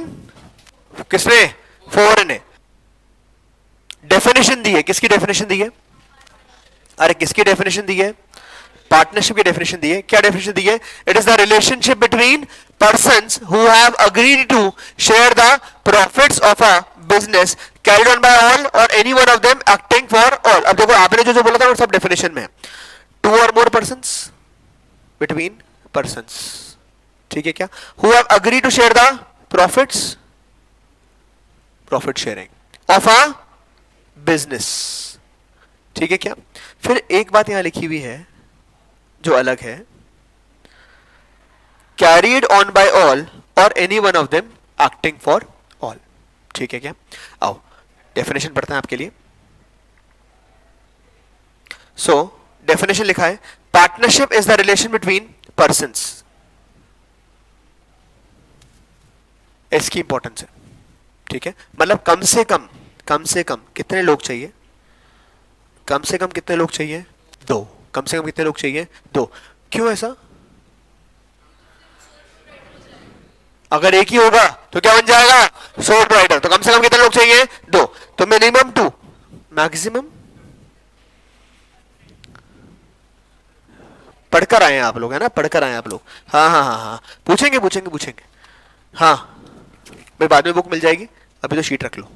किसने 4 ने definition दी है. किसकी definition दी है? अरे किसकी डेफिनेशन दी है? पार्टनरशिप की डेफिनेशन दी है. क्या डेफिनेशन दी है? It is the relationship between persons who have agreed to share the profits of a business carried on by all or any one of them acting for all. अब देखो आपने जो बोला था वो सब डेफिनेशन में है. 2 or more persons between persons. ठीक है क्या? Who have agreed to share the profits, profit sharing of a business. ठीक है क्या? फिर एक बात यहां लिखी हुई है जो अलग है, carried on by all or any one of them acting for all. ठीक है क्या? आओ डेफिनेशन पढ़ते हैं आपके लिए. So डेफिनेशन लिखा है, partnership is the relation between persons. इसकी इंपॉर्टेंस है. ठीक है, मतलब कम से कम कितने लोग चाहिए? कम से कम कितने लोग चाहिए? 2. कम से कम कितने लोग चाहिए? 2. क्यों ऐसा? अगर एक ही होगा तो क्या बन जाएगा? Sole provider. तो कम से कम कितने लोग चाहिए? 2. तो मिनिमम 2, मैक्सिमम. पढ़कर आए हैं आप लोग, है ना? पढ़कर आए हैं आप लोग. हाँ, पूछेंगे. हाँ, मेरे बाद में बुक मिल जाएगी, अभी तो शीट रख लो.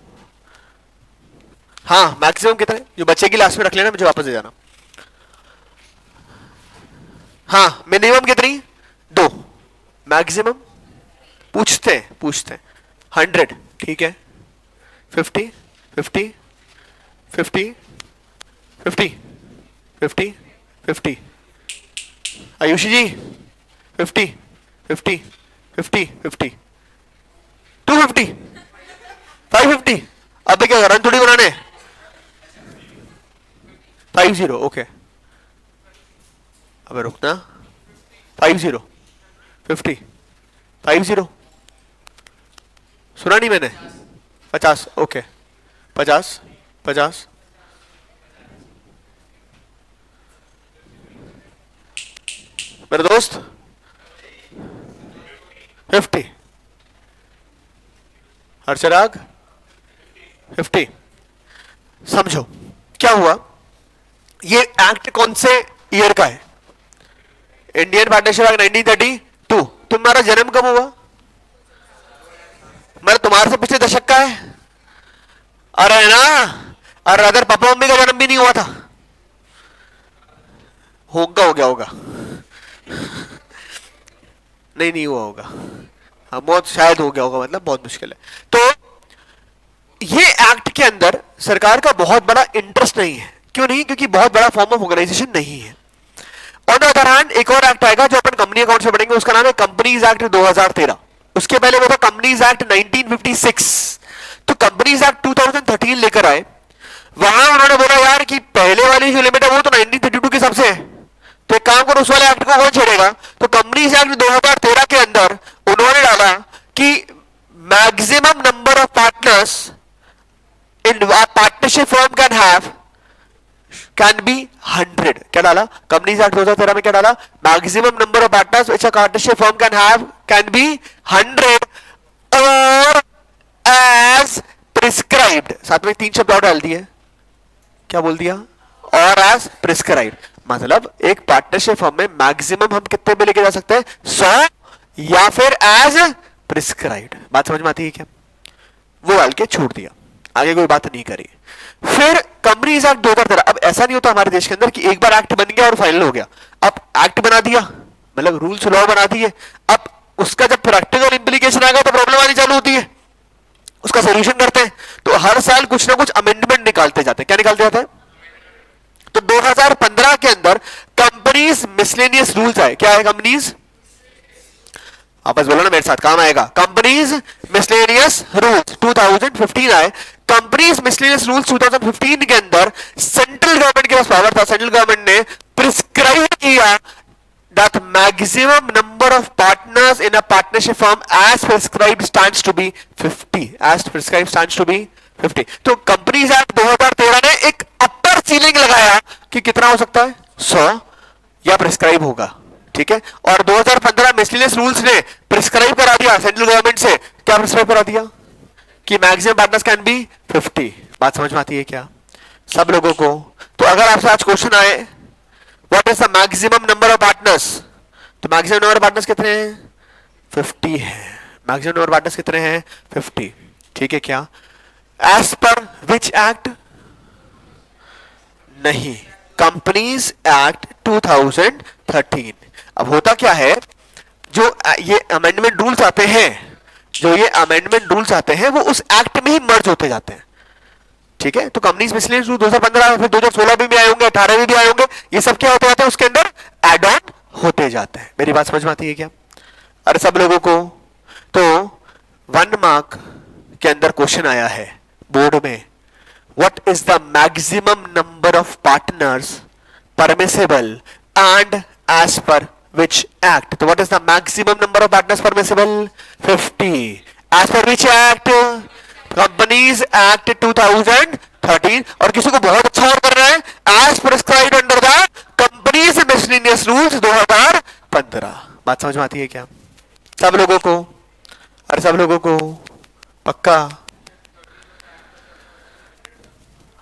हाँ, मैक्सिमम कितना है? जो बच्चे की लास्ट में रख लेना, मुझे वापस दे जाना. हाँ, मिनिमम कितनी? 2. मैक्सिमम पूछते हैं 100. ठीक है, 50 50 50 50 50 50. आयुषी जी 50 50 50 50 250 550. अब क्या रन थोड़ी बनाने? 50. ओके, अब रुकना. 50 50 50 सुना नहीं मैंने? 50. ओके, 50 50 मेरे दोस्त 50. हर चिराग 50. समझो क्या हुआ. ये एक्ट कौन से ईयर का है? Indian partnership act 1932. तुम्हारा जन्म कब हुआ? मतलब तुम्हारे से पिछले दशक का है. अरे ना, अरे अदर पापा मम्मी का जन्म भी नहीं हुआ था. हो गया होगा. नहीं हुआ होगा. हाँ, बहुत शायद हो गया होगा, मतलब बहुत मुश्किल है. तो ये एक्ट के अंदर सरकार का बहुत बड़ा इंटरेस्ट नहीं है. क्यों नहीं? क्योंकि बहुत बड़ा फॉर्म ऑफ ऑर्गेनाइजेशन नहीं है. ऑन द अदर हैंड एक और एक्ट आएगा जो अपन कंपनी अकाउंट से पढ़ेंगे, उसका नाम है कंपनीज एक्ट 2013. उसके पहले वो था कंपनीज एक्ट 1956. तो कंपनीज एक्ट 2013 लेकर आए. वहां उन्होंने बोला यार कि पहले वाली जो लिमिट है वो तो 1932 के हिसाब से है, तो एक काम करो उस वाले एक्ट को कौन छेड़ेगा. तो कंपनीज एक्ट 2013 के अंदर उन्होंने डाला कि maximum number of partners in partnership firm can be 100. क्या डाला कंपनीज एक्ट 2013 में? क्या डाला? Maximum number of partners which a partnership firm can be 100 और एज प्रिस्क्राइब्ड. साथ में 3 शब्द और डाल दिए. क्या बोल दिया? और एज प्रिस्क्राइब्ड. मतलब एक पार्टनरशिप फर्म में मैक्सिमम हम कितने में लेके जा सकते हैं? 100 या फिर एज प्रिस्क्राइब्ड. बात समझ में आती है क्या? वो डाल के छोड़ दिया, आगे कोई बात नहीं करी. फिर कंपनीज एक्ट 2013. अब ऐसा नहीं होता हमारे देश के अंदर कि एक बार एक्ट बन गया और फाइनल हो गया. अब एक्ट बना दिया, मतलब रूल्स लॉ बना दिए. अब उसका जब प्रैक्टिकल इंप्लीकेशन आएगा तो प्रॉब्लम आनी चालू होती है. उसका सोल्यूशन करते हैं. तो हर साल कुछ ना कुछ अमेंडमेंट निकाल निकालते जाते हैं। क्या निकालते जाते हैं? तो 2015 के अंदर कंपनीज मिसलेनियस रूल्स आए। क्या है कंपनीज? आपस बोलो ना मेरे साथ, काम आएगा। कंपनीज मिसलेनियस रूल्स 2015 आए। कंपनीज मिसलेनियस रूल्स 2015 के अंदर सेंट्रल गवर्नमेंट के पास पावर था। सेंट्रल गवर्नमेंट ने प्रिस्क्राइब किया that maximum number of partners in a partnership firm as prescribed stands to be 50. As prescribed stands to be 50. तो companies act 2013 ने एक अपर सीलिंग लगाया कि कितना हो सकता है, 100 या प्रिस्क्राइब होगा। ठीक है, और 2015 मिसलेनियस रूल्स ने प्रिस्क्राइब करा दिया सेंट्रल गवर्नमेंट से। क्या प्रिस्क्राइब करा दिया? कि मैक्सिमम पार्टनर्स कैन बी 50। बात समझ में आती है क्या सब लोगों को? तो अगर आपसे आज क्वेश्चन आए what is the maximum number of partners, तो मैक्सिमम नंबर ऑफ पार्टनर्स कितने हैं? 50 है। मैक्सिमम नंबर ऑफ पार्टनर्स कितने हैं? 50। ठीक है क्या? As per which act? नहीं, कंपनीज एक्ट 2013। अब होता क्या है, जो ये अमेंडमेंट रूल्स आते हैं, जो ये अमेंडमेंट रूल्स आते हैं वो उस एक्ट में ही मर्ज होते जाते हैं। ठीक है, तो कंपनीज मिसलेनियस रूल 2015 फिर 2016 में भी आए होंगे, 18 में भी आए होंगे, ये सब क्या होते जाते हैं, उसके अंदर एड ऑन होते जाते हैं। मेरी बात समझ में आती है क्या अरे सब लोगों को? तो 1 मार्क के अंदर क्वेश्चन आया है बोर्ड में, what is the maximum number of partners permissible and as per which act? तो what is the maximum number of partners permissible? 50. As per which act? Companies Act 2013। और किसी को बहुत अच्छा और कर रहा है, as prescribed under the Companies Miscellaneous Rules 2015। बात समझ में आती है क्या सब लोगों को? अरे सब लोगों को पक्का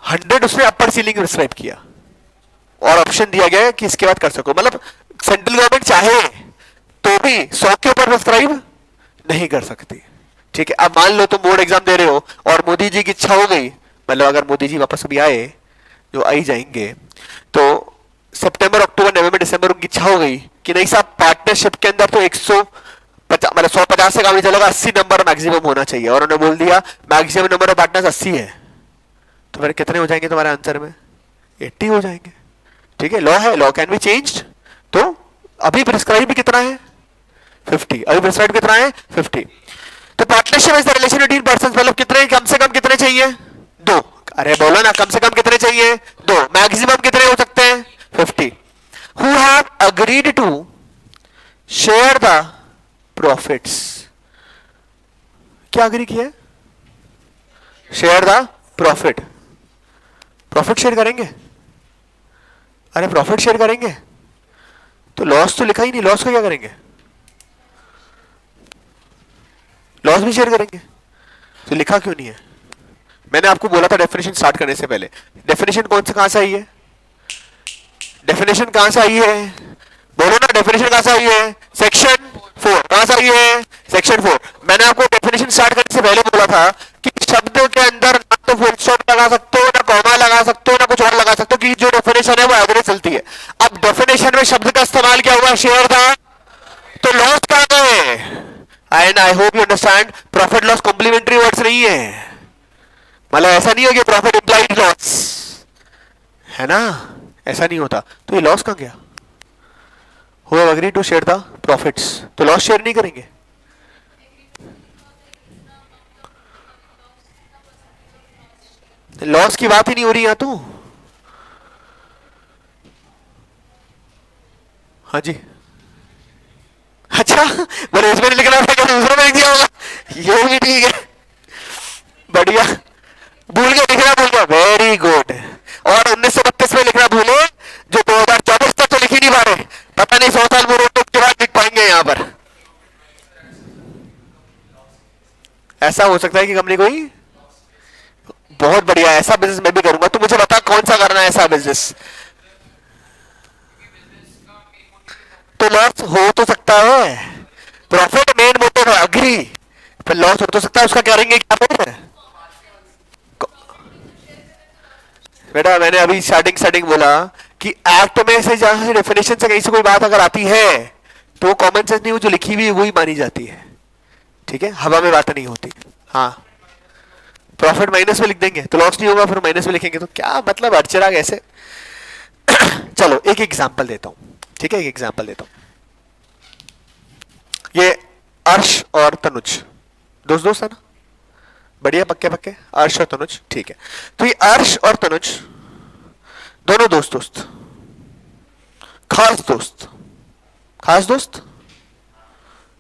100 उसने अपर सीलिंग प्रिस्क्राइब किया और ऑप्शन दिया गया है कि इसके बाद कर सको। मतलब सेंट्रल गवर्नमेंट चाहे तो भी 100 के ऊपर सब्सक्राइब नहीं कर सकती। ठीक है, अब मान लो तुम बोर्ड एग्जाम दे रहे हो और मोदी जी की इच्छा हो गई, मतलब अगर मोदी जी वापस अभी आए, जो आ ही जाएंगे, तो सितंबर अक्टूबर नवंबर दिसंबर उनकी इच्छा हो गई कि नहीं साहब पार्टनरशिप के अंदर तो 150 मतलब 150 से काम नहीं चलेगा, 80 नंबर मैक्सिमम होना चाहिए, और उन्होंने बोल दिया मैक्सिमम नंबर ऑफ पार्टनर्स 80 है, तो फिर कितने हो जाएंगे तुम्हारे आंसर में? 80 हो जाएंगे। ठीक है, लॉ है, लॉ कैन बी चेंज्ड। तो अभी प्रिस्क्राइब भी कितना है? 50। अभी प्रिस्क्राइब कितना है? 50। तो partnership is the relation between persons, मतलब कितने, कम से कम कितने चाहिए? 2। अरे बोलो ना, कम से कम कितने चाहिए? 2। मैक्सिमम कितने हो सकते हैं? 50। Who have agreed to share the profits. क्या अग्री किया? Share the profit. Profit share करेंगे? अरे प्रॉफिट शेयर करेंगे तो लॉस तो लिखा ही नहीं, लॉस को क्या करेंगे? लॉस भी शेयर करेंगे, तो लिखा क्यों नहीं है? मैंने आपको बोला था डेफिनेशन स्टार्ट करने से पहले, डेफिनेशन कौन से कहां से आई है? डेफिनेशन कहां से आई है? बोलो ना, डेफिनेशन कहां से आई है? सेक्शन 4। कहां से आई है? सेक्शन 4। मैंने आपको डेफिनेशन स्टार्ट करने से पहले बोला था कि शब्द के अंदर ना तो फुल स्टॉप लगा सकते हो, ना कॉमा लगा सकते हो, ना कुछ और लगा सकते हो, कि जो डेफिनेशन है वो एवरेज चलती है। अब डेफिनेशन में शब्द का इस्तेमाल क्या हुआ? शेयर था, तो लॉस कहां गए? And I hope you understand, profit loss complementary words नहीं है। मतलब ऐसा नहीं है कि प्रॉफिट इंप्लाइड लॉस है ना, ऐसा नहीं होता। तो ये लॉस कहां गया? Who have agreed to share the profits, तो लॉस शेयर नहीं करेंगे। लॉस की बात ही नहीं हो रही यहां तो। हाँ जी, अच्छा बोले इसमें नहीं लिखना था, दूसरा में लिख दिया होगा, ये भी ठीक है, बढ़िया। भूल गया, लिखना भूल गया, वेरी गुड। और 1932 में लिखना भूले, जो 2024 तक तो लिख ही नहीं पा रहे, पता नहीं 100 साल मुहूर्त के बाद लिख पाएंगे यहां पर। ऐसा हो सकता है कि कंपनी कोई बहुत बढ़िया ऐसा बिजनेस मैं भी करूंगा, तो मुझे बता कौन सा करना है ऐसा बिजनेस। तो लॉस हो तो सकता है, प्रॉफिट मेन मोटिव है, अग्री, पर लॉस हो तो सकता है, उसका करेंगे क्या फिर? बेटा मैंने अभी स्टार्टिंग बोला कि एक्ट में से जहां डेफिनेशन से कहीं से कोई बात अगर आती है तो कॉमन सेंस नहीं, वो जो लिखी हुई वही मानी जाती है। ठीक है, हवा में बात नहीं होती। हाँ, प्रॉफिट माइनस में लिख देंगे तो लॉस नहीं होगा, फिर माइनस में लिखेंगे तो क्या मतलब अड़चराग ऐसे। चलो एक एग्जांपल देता हूं, ठीक है, एक एग्जांपल देता हूं। ये अर्श और तनुज दोस्त दोस्त है ना, बढ़िया, पक्के पक्के, अर्श और तनुज, ठीक है। तो ये अर्श और तनुज दोनों दोस्त दोस्त, खास दोस्त, खास दोस्त,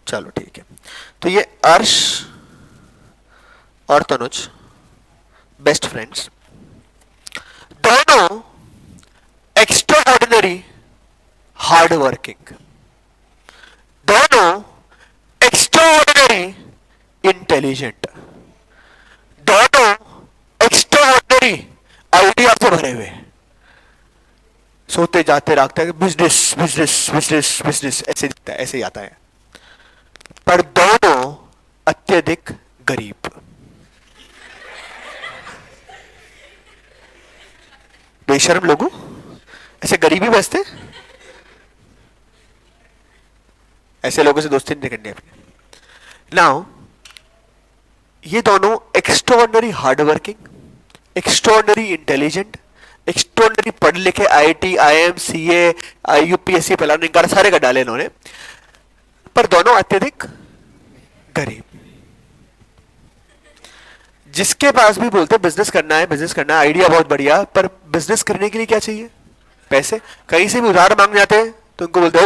चलो ठीक है। तो ये अर्श और तनुज बेस्ट फ्रेंड्स, दोनों एक्स्ट्रा ऑर्डिनरी हार्ड वर्किंग, दोनों एक्स्ट्रा ऑर्डिनरी इंटेलिजेंट, दोनों एक्स्ट्रा ऑर्डिनरी आइडिया से भरे हुए, सोते जाते रखते हैं बिजनेस बिजनेस बिजनेस बिजनेस, ऐसे दिखता है, ऐसे ही आता है, पर दोनों अत्यधिक गरीब। बेशर्म लोगों, ऐसे गरीबी बसते, ऐसे लोगों से दोस्ती नहीं करनी अपने। नाउ ये दोनों extraordinary hardworking, extraordinary intelligent, extraordinary पढ़ लिखे, IIT, IM, CA, UPSC planning का सारे का डाले इन्होंने, पर दोनों अत्यधिक गरीब। जिसके पास भी बोलते बिजनेस करना है, बिजनेस करना है, आइडिया बहुत बढ़िया, पर बिजनेस करने के लिए क्या चाहिए? पैसे। कहीं से भी उधार मांग जाते हैं तो उनको बोलते हो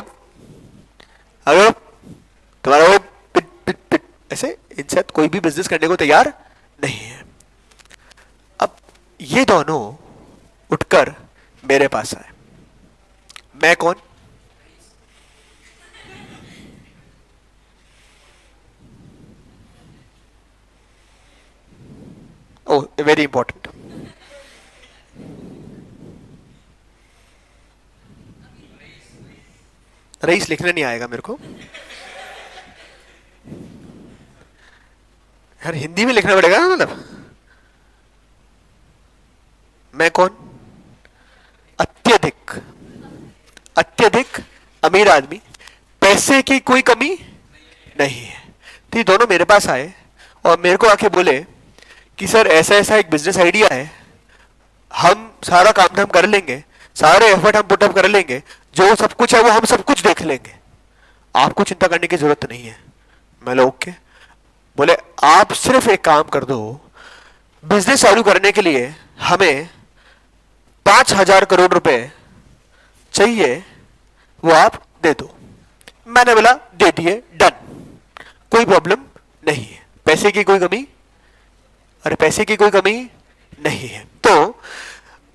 अरे तुम्हारा वो पिट पिट पिट, ऐसे इनसे कोई भी बिजनेस करने को तैयार नहीं है। अब ये दोनों उठकर मेरे पास आए, मैं कौन? ओह वेरी इंपॉर्टेंट, रईस लिखना नहीं आएगा मेरे को यार, हिंदी में लिखना पड़ेगा ना, मतलब मैं कौन? अत्यधिक, अत्यधिक अमीर आदमी, पैसे की कोई कमी नहीं है। तो ये दोनों मेरे पास आए और मेरे को आके बोले कि सर ऐसा ऐसा एक बिजनेस आइडिया है, हम सारा काम धाम कर लेंगे, सारे एफर्ट हम पुटअप कर लेंगे, जो सब कुछ है वो हम सब कुछ देख लेंगे, आपको चिंता करने की जरूरत नहीं है। मैं लोग ओके, बोले आप सिर्फ एक काम कर दो, बिजनेस चालू करने के लिए हमें 5,000 करोड़ रुपए चाहिए, वो आप दे दो। मैंने बोला दे दिए, डन, कोई प्रॉब्लम नहीं है, पैसे की कोई कमी, अरे पैसे की कोई कमी नहीं है। तो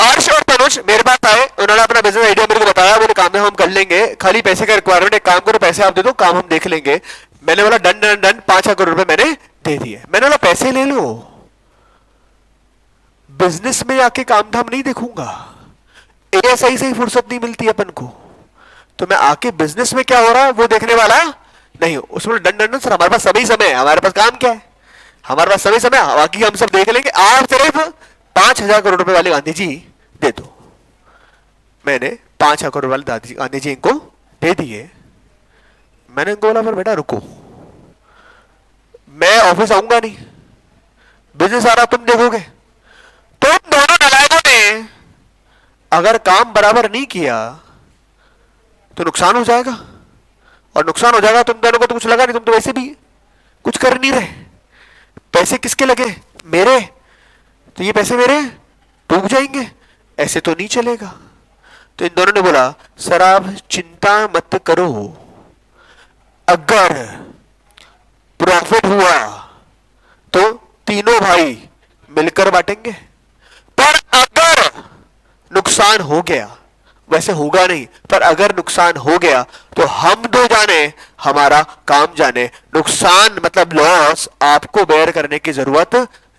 अर्श और तनुज मेरे पास आए, उन्होंने अपना बिजनेस आइडिया मेरे को बताया, बोले काम हम कर लेंगे, खाली पैसे का रिक्वायरमेंट, एक काम करो पैसे आप दे दो, काम हम देख लेंगे। मैंने बोला डन डन डन, 5 करोड़ रुपए मैंने दे दिए। मैंने बोला पैसे ले लो, बिजनेस में आके काम धाम नहीं देखूंगा, एएसआई से ही फुर्सत नहीं मिलती अपन को, तो मैं आके बिजनेस में क्या हो रहा है वो देखने वाला नहीं। उसमें डन डन डन, सर हमारे पास सभी समय है, हमारे पास काम क्या है, हमारे पास सभी समय, बाकी हम सब देख लेंगे, आप सिर्फ 5,000 करोड़ रुपए वाले गांधी जी दे दो। मैंने 5 करोड़ वाले गांधी जी इनको दे दिए। मैंने इनको बोला पर बेटा रुको, मैं ऑफिस आऊंगा नहीं, बिजनेस आ रहा तुम देखोगे। तुम दोनों नालायकों ने अगर काम बराबर नहीं किया तो नुकसान हो जाएगा, और नुकसान हो जाएगा तुम दोनों को तो कुछ लगा नहीं, तुम तो वैसे भी कुछ कर नहीं रहे। पैसे किसके लगे? मेरे, तो ये पैसे मेरे डूब जाएंगे, ऐसे तो नहीं चलेगा। तो इन दोनों ने बोला सर आप चिंता मत करो, अगर प्रॉफिट हुआ तो तीनों भाई मिलकर बांटेंगे, पर अगर नुकसान हो गया, वैसे होगा नहीं, पर अगर नुकसान हो गया तो हम दो जाने हमारा काम जाने, नुकसान मतलब लॉस आपको बेयर करने की जरूरत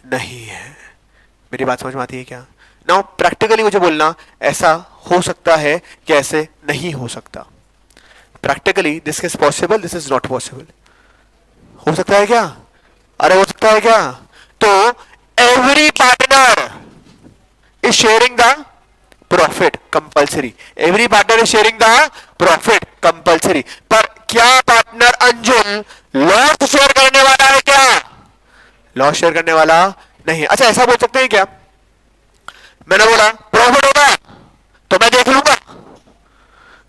नहीं है। मेरी बात समझ में आती है क्या? नाउ प्रैक्टिकली मुझे बोलना, ऐसा हो सकता है कि ऐसे नहीं हो सकता। Practically this is possible, this is not possible. हो सकता है क्या? अरे हो सकता है क्या? तो every partner is sharing the profit compulsory, every partner is sharing the profit compulsory, पर क्या पार्टनर अंजुल लॉस शेयर करने वाला है? क्या लॉस शेयर करने वाला नहीं। अच्छा ऐसा बोल सकते हैं क्या, मैंने बोला प्रॉफिट होगा तो मैं देख लूंगा,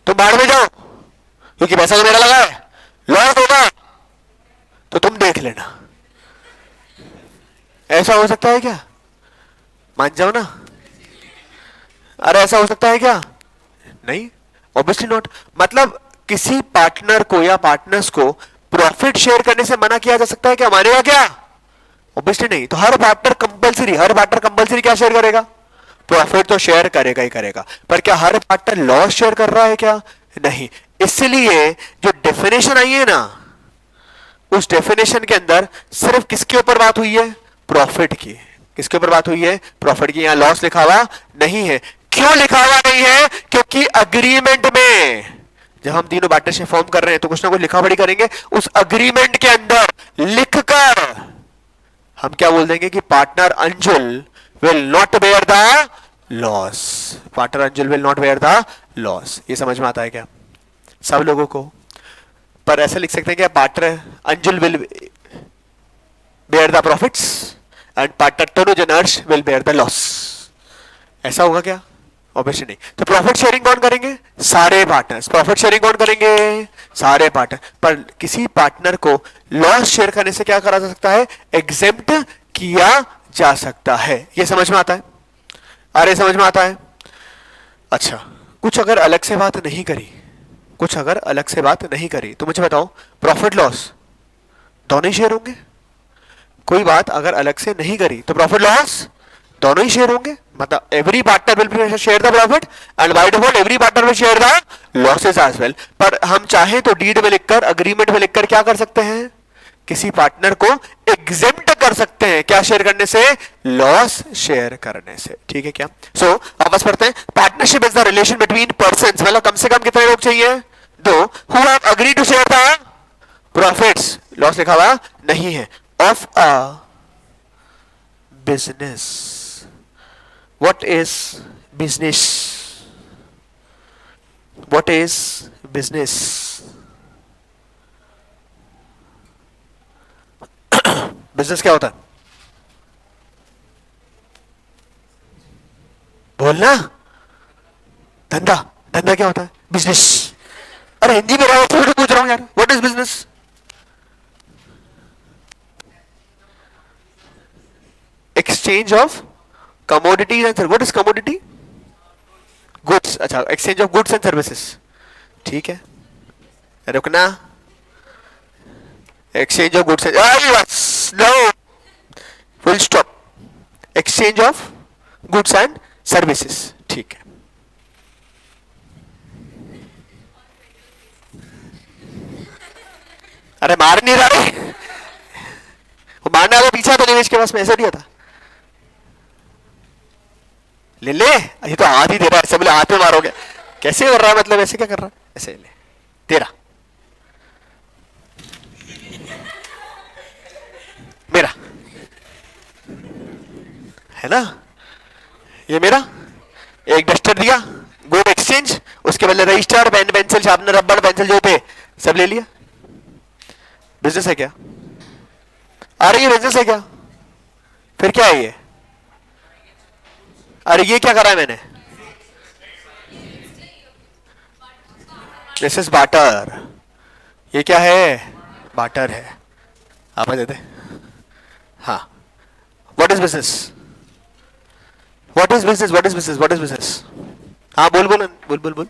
तुम बाहर में जाओ क्योंकि पैसा तो मेरा लगा है, लॉस होगा तो तुम देख लेना, ऐसा हो सकता है क्या? मान जाओ ना। अरे ऐसा हो सकता है क्या? नहीं, ऑब्वियसली नॉट। मतलब किसी पार्टनर को या पार्टनर्स को प्रॉफिट शेयर करने से मना किया जा सकता है क्या, मानेगा क्या? ऑब्वियसली नहीं। तो हर पार्टनर कंपलसरी क्या शेयर करेगा? प्रॉफिट तो शेयर करेगा ही करेगा, पर क्या हर पार्टनर लॉस शेयर कर रहा है क्या? नहीं। इसलिए जो डेफिनेशन आई है ना, उस डेफिनेशन के अंदर सिर्फ किसके ऊपर बात हुई है? प्रॉफिट की। किसके ऊपर बात हुई है? प्रॉफिट की। यहां लॉस लिखा हुआ नहीं है। क्यों लिखा हुआ नहीं है? क्योंकि अग्रीमेंट में जब हम तीनों पार्टनरशिप फॉर्म कर रहे हैं तो कुछ ना कुछ लिखा पढ़ी करेंगे, उस अग्रीमेंट के अंदर लिखकर हम क्या बोल देंगे कि partner Anjul will not bear the loss, partner Anjul will not bear the loss. ये समझ में आता है क्या सब लोगों को? पर ऐसा लिख सकते हैं कि partner Anjul will bear the profits and partner Tanuj and Harsh will bear the loss, ऐसा होगा क्या? ऑब्वियसली नहीं। तो प्रॉफिट शेयरिंग कौन करेंगे? सारे पार्टनर्स। प्रॉफिट शेयरिंग कौन करेंगे? सारे पार्टनर। पर किसी पार्टनर को लॉस शेयर करने से क्या करा जा सकता है? एग्जेम्प्ट किया जा सकता है। ये समझ में आता है? अरे समझ में आता है? अच्छा, कुछ अगर अलग से बात नहीं करी, कुछ अगर अलग से बात नहीं करी तो मुझे बताओ, प्रॉफिट लॉस दोनों ही शेयर होंगे? कोई बात अगर अलग से नहीं करी तो प्रॉफिट लॉस दोनों ही शेयर होंगे। मतलब every partner will share the profit and by default every partner will share the losses as well. पर हम चाहे तो डीड में लिखकर, अग्रीमेंट में लिखकर क्या कर सकते हैं? किसी पार्टनर को एग्जेम्प्ट कर सकते हैं। क्या शेयर करने से? लॉस शेयर करने से। ठीक है क्या? सो वापस पढ़ते हैं। Partnership is the relation between persons, मतलब कम से कम कितने लोग चाहिए? दो, who have agreed to share the profits, loss लिखा हुआ नहीं है, of a business. What is business? What is business? Business क्या होता है? बोलना। धंधा। धंधा क्या होता है? बिजनेस। अरे हिंदी में रहो, थोड़ी पूछ रहा हूं यार। What is business? Exchange of commodities and service. What is commodity? Goods. अच्छा, exchange of goods and services. ठीक है, रुकना। Exchange of goods and, no, full stop. Exchange of goods and services. ठीक है। अरे मार नहीं रहा है वो, मारने वाला पीछा तो निवेश के पास में ऐसा नहीं था। ले ले, ये तो हाथ ही दे रहा है, सब बोले हाथ में मारोगे, कैसे कर रहा है? मतलब ऐसे क्या कर रहा है? ऐसे ले तेरा, मेरा है ना, ये मेरा। एक डस्टर दिया, गुड एक्सचेंज, उसके बदले रजिस्टर, पेन, पेंसिल, शार्पनर, रबड़, पेंसिल जो थे सब ले लिया। बिजनेस है क्या? अरे ये बिजनेस है क्या? फिर क्या है ये? अरे ये क्या करा है मैंने? This is barter. ये क्या है? बाटर है। आप देते। हाँ, what is business? What is business? What is business? What is business? हाँ बोल बोल बोल बोल बोल।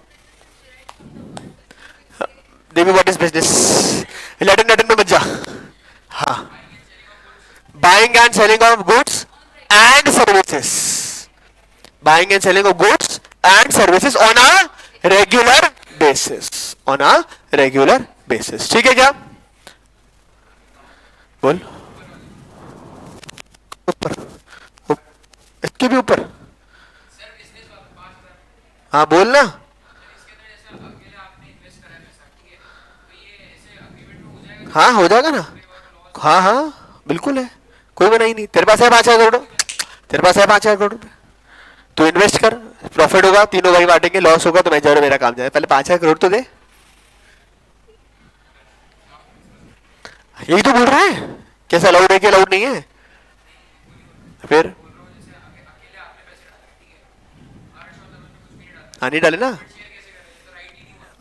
Devi, what is business? Latin Latin में मत जा। हाँ, buying and selling of goods and services. Buying and selling of goods and services on a regular basis. On a regular basis. ठीक है क्या? बोल। ऊपर, इसके भी ऊपर। हाँ बोल ना। हाँ हो जाएगा ना। हाँ हाँ बिल्कुल है, कोई मना ही नहीं। तेरे पास है 5,000 करोड़, तेरे पास है 5,000 करोड़ रुपए, तू इन्वेस्ट कर, प्रॉफिट होगा तीनों भाई बांटेंगे, लॉस होगा तो मैं जरूर, मेरा काम जाए, पहले 5,000 करोड़ तो दे। यही तो बोल रहा है। कैसे अलाउड है कि अलाउड नहीं है? फिर नहीं डाले ना।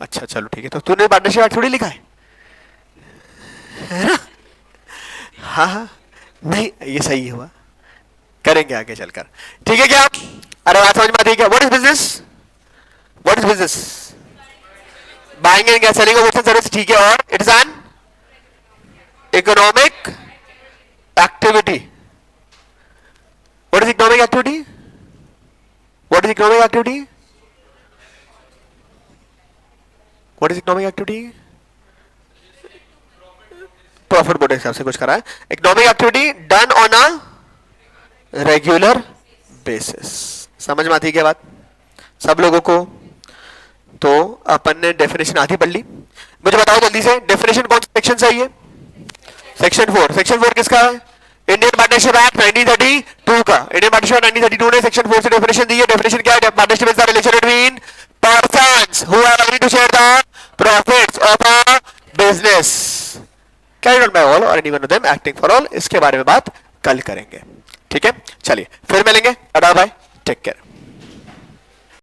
अच्छा चलो ठीक है, तो तूने पार्टनरशिप एक्ट थोड़ी लिखा है ना। हाँ हाँ, नहीं ये सही हुआ, करेंगे आगे चलकर। ठीक है क्या? अरे बात समझ में आती है क्या? What is business? What is business? Buying and selling of goods and service, ठीक है। और it is an economic activity. What is economic activity? What is economic activity? What is economic activity? Profit board हिसाब से कुछ करा है। Economic activity done on a regular basis. समझ में आती है क्या बात सब लोगों को? तो अपन ने डेफिनेशन आधी पढ़ ली। मुझे बताओ जल्दी से, डेफिनेशन कौन सा सेक्शन से है? सेक्शन 4। सेक्शन 4 किसका है? इंडियन पार्टनरशिप एक्ट 1932 का। इंडियन पार्टनरशिप 1932 ने सेक्शन 4 से डेफिनेशन दी है। डेफिनेशन क्या है? Partnership is the relation between persons who are agree to share the profits of a business carried on by all or any one of them acting for all. इसके बारे में बात कल करेंगे। ठीक है, चलिए फिर मिलेंगे। Bye bye, take care.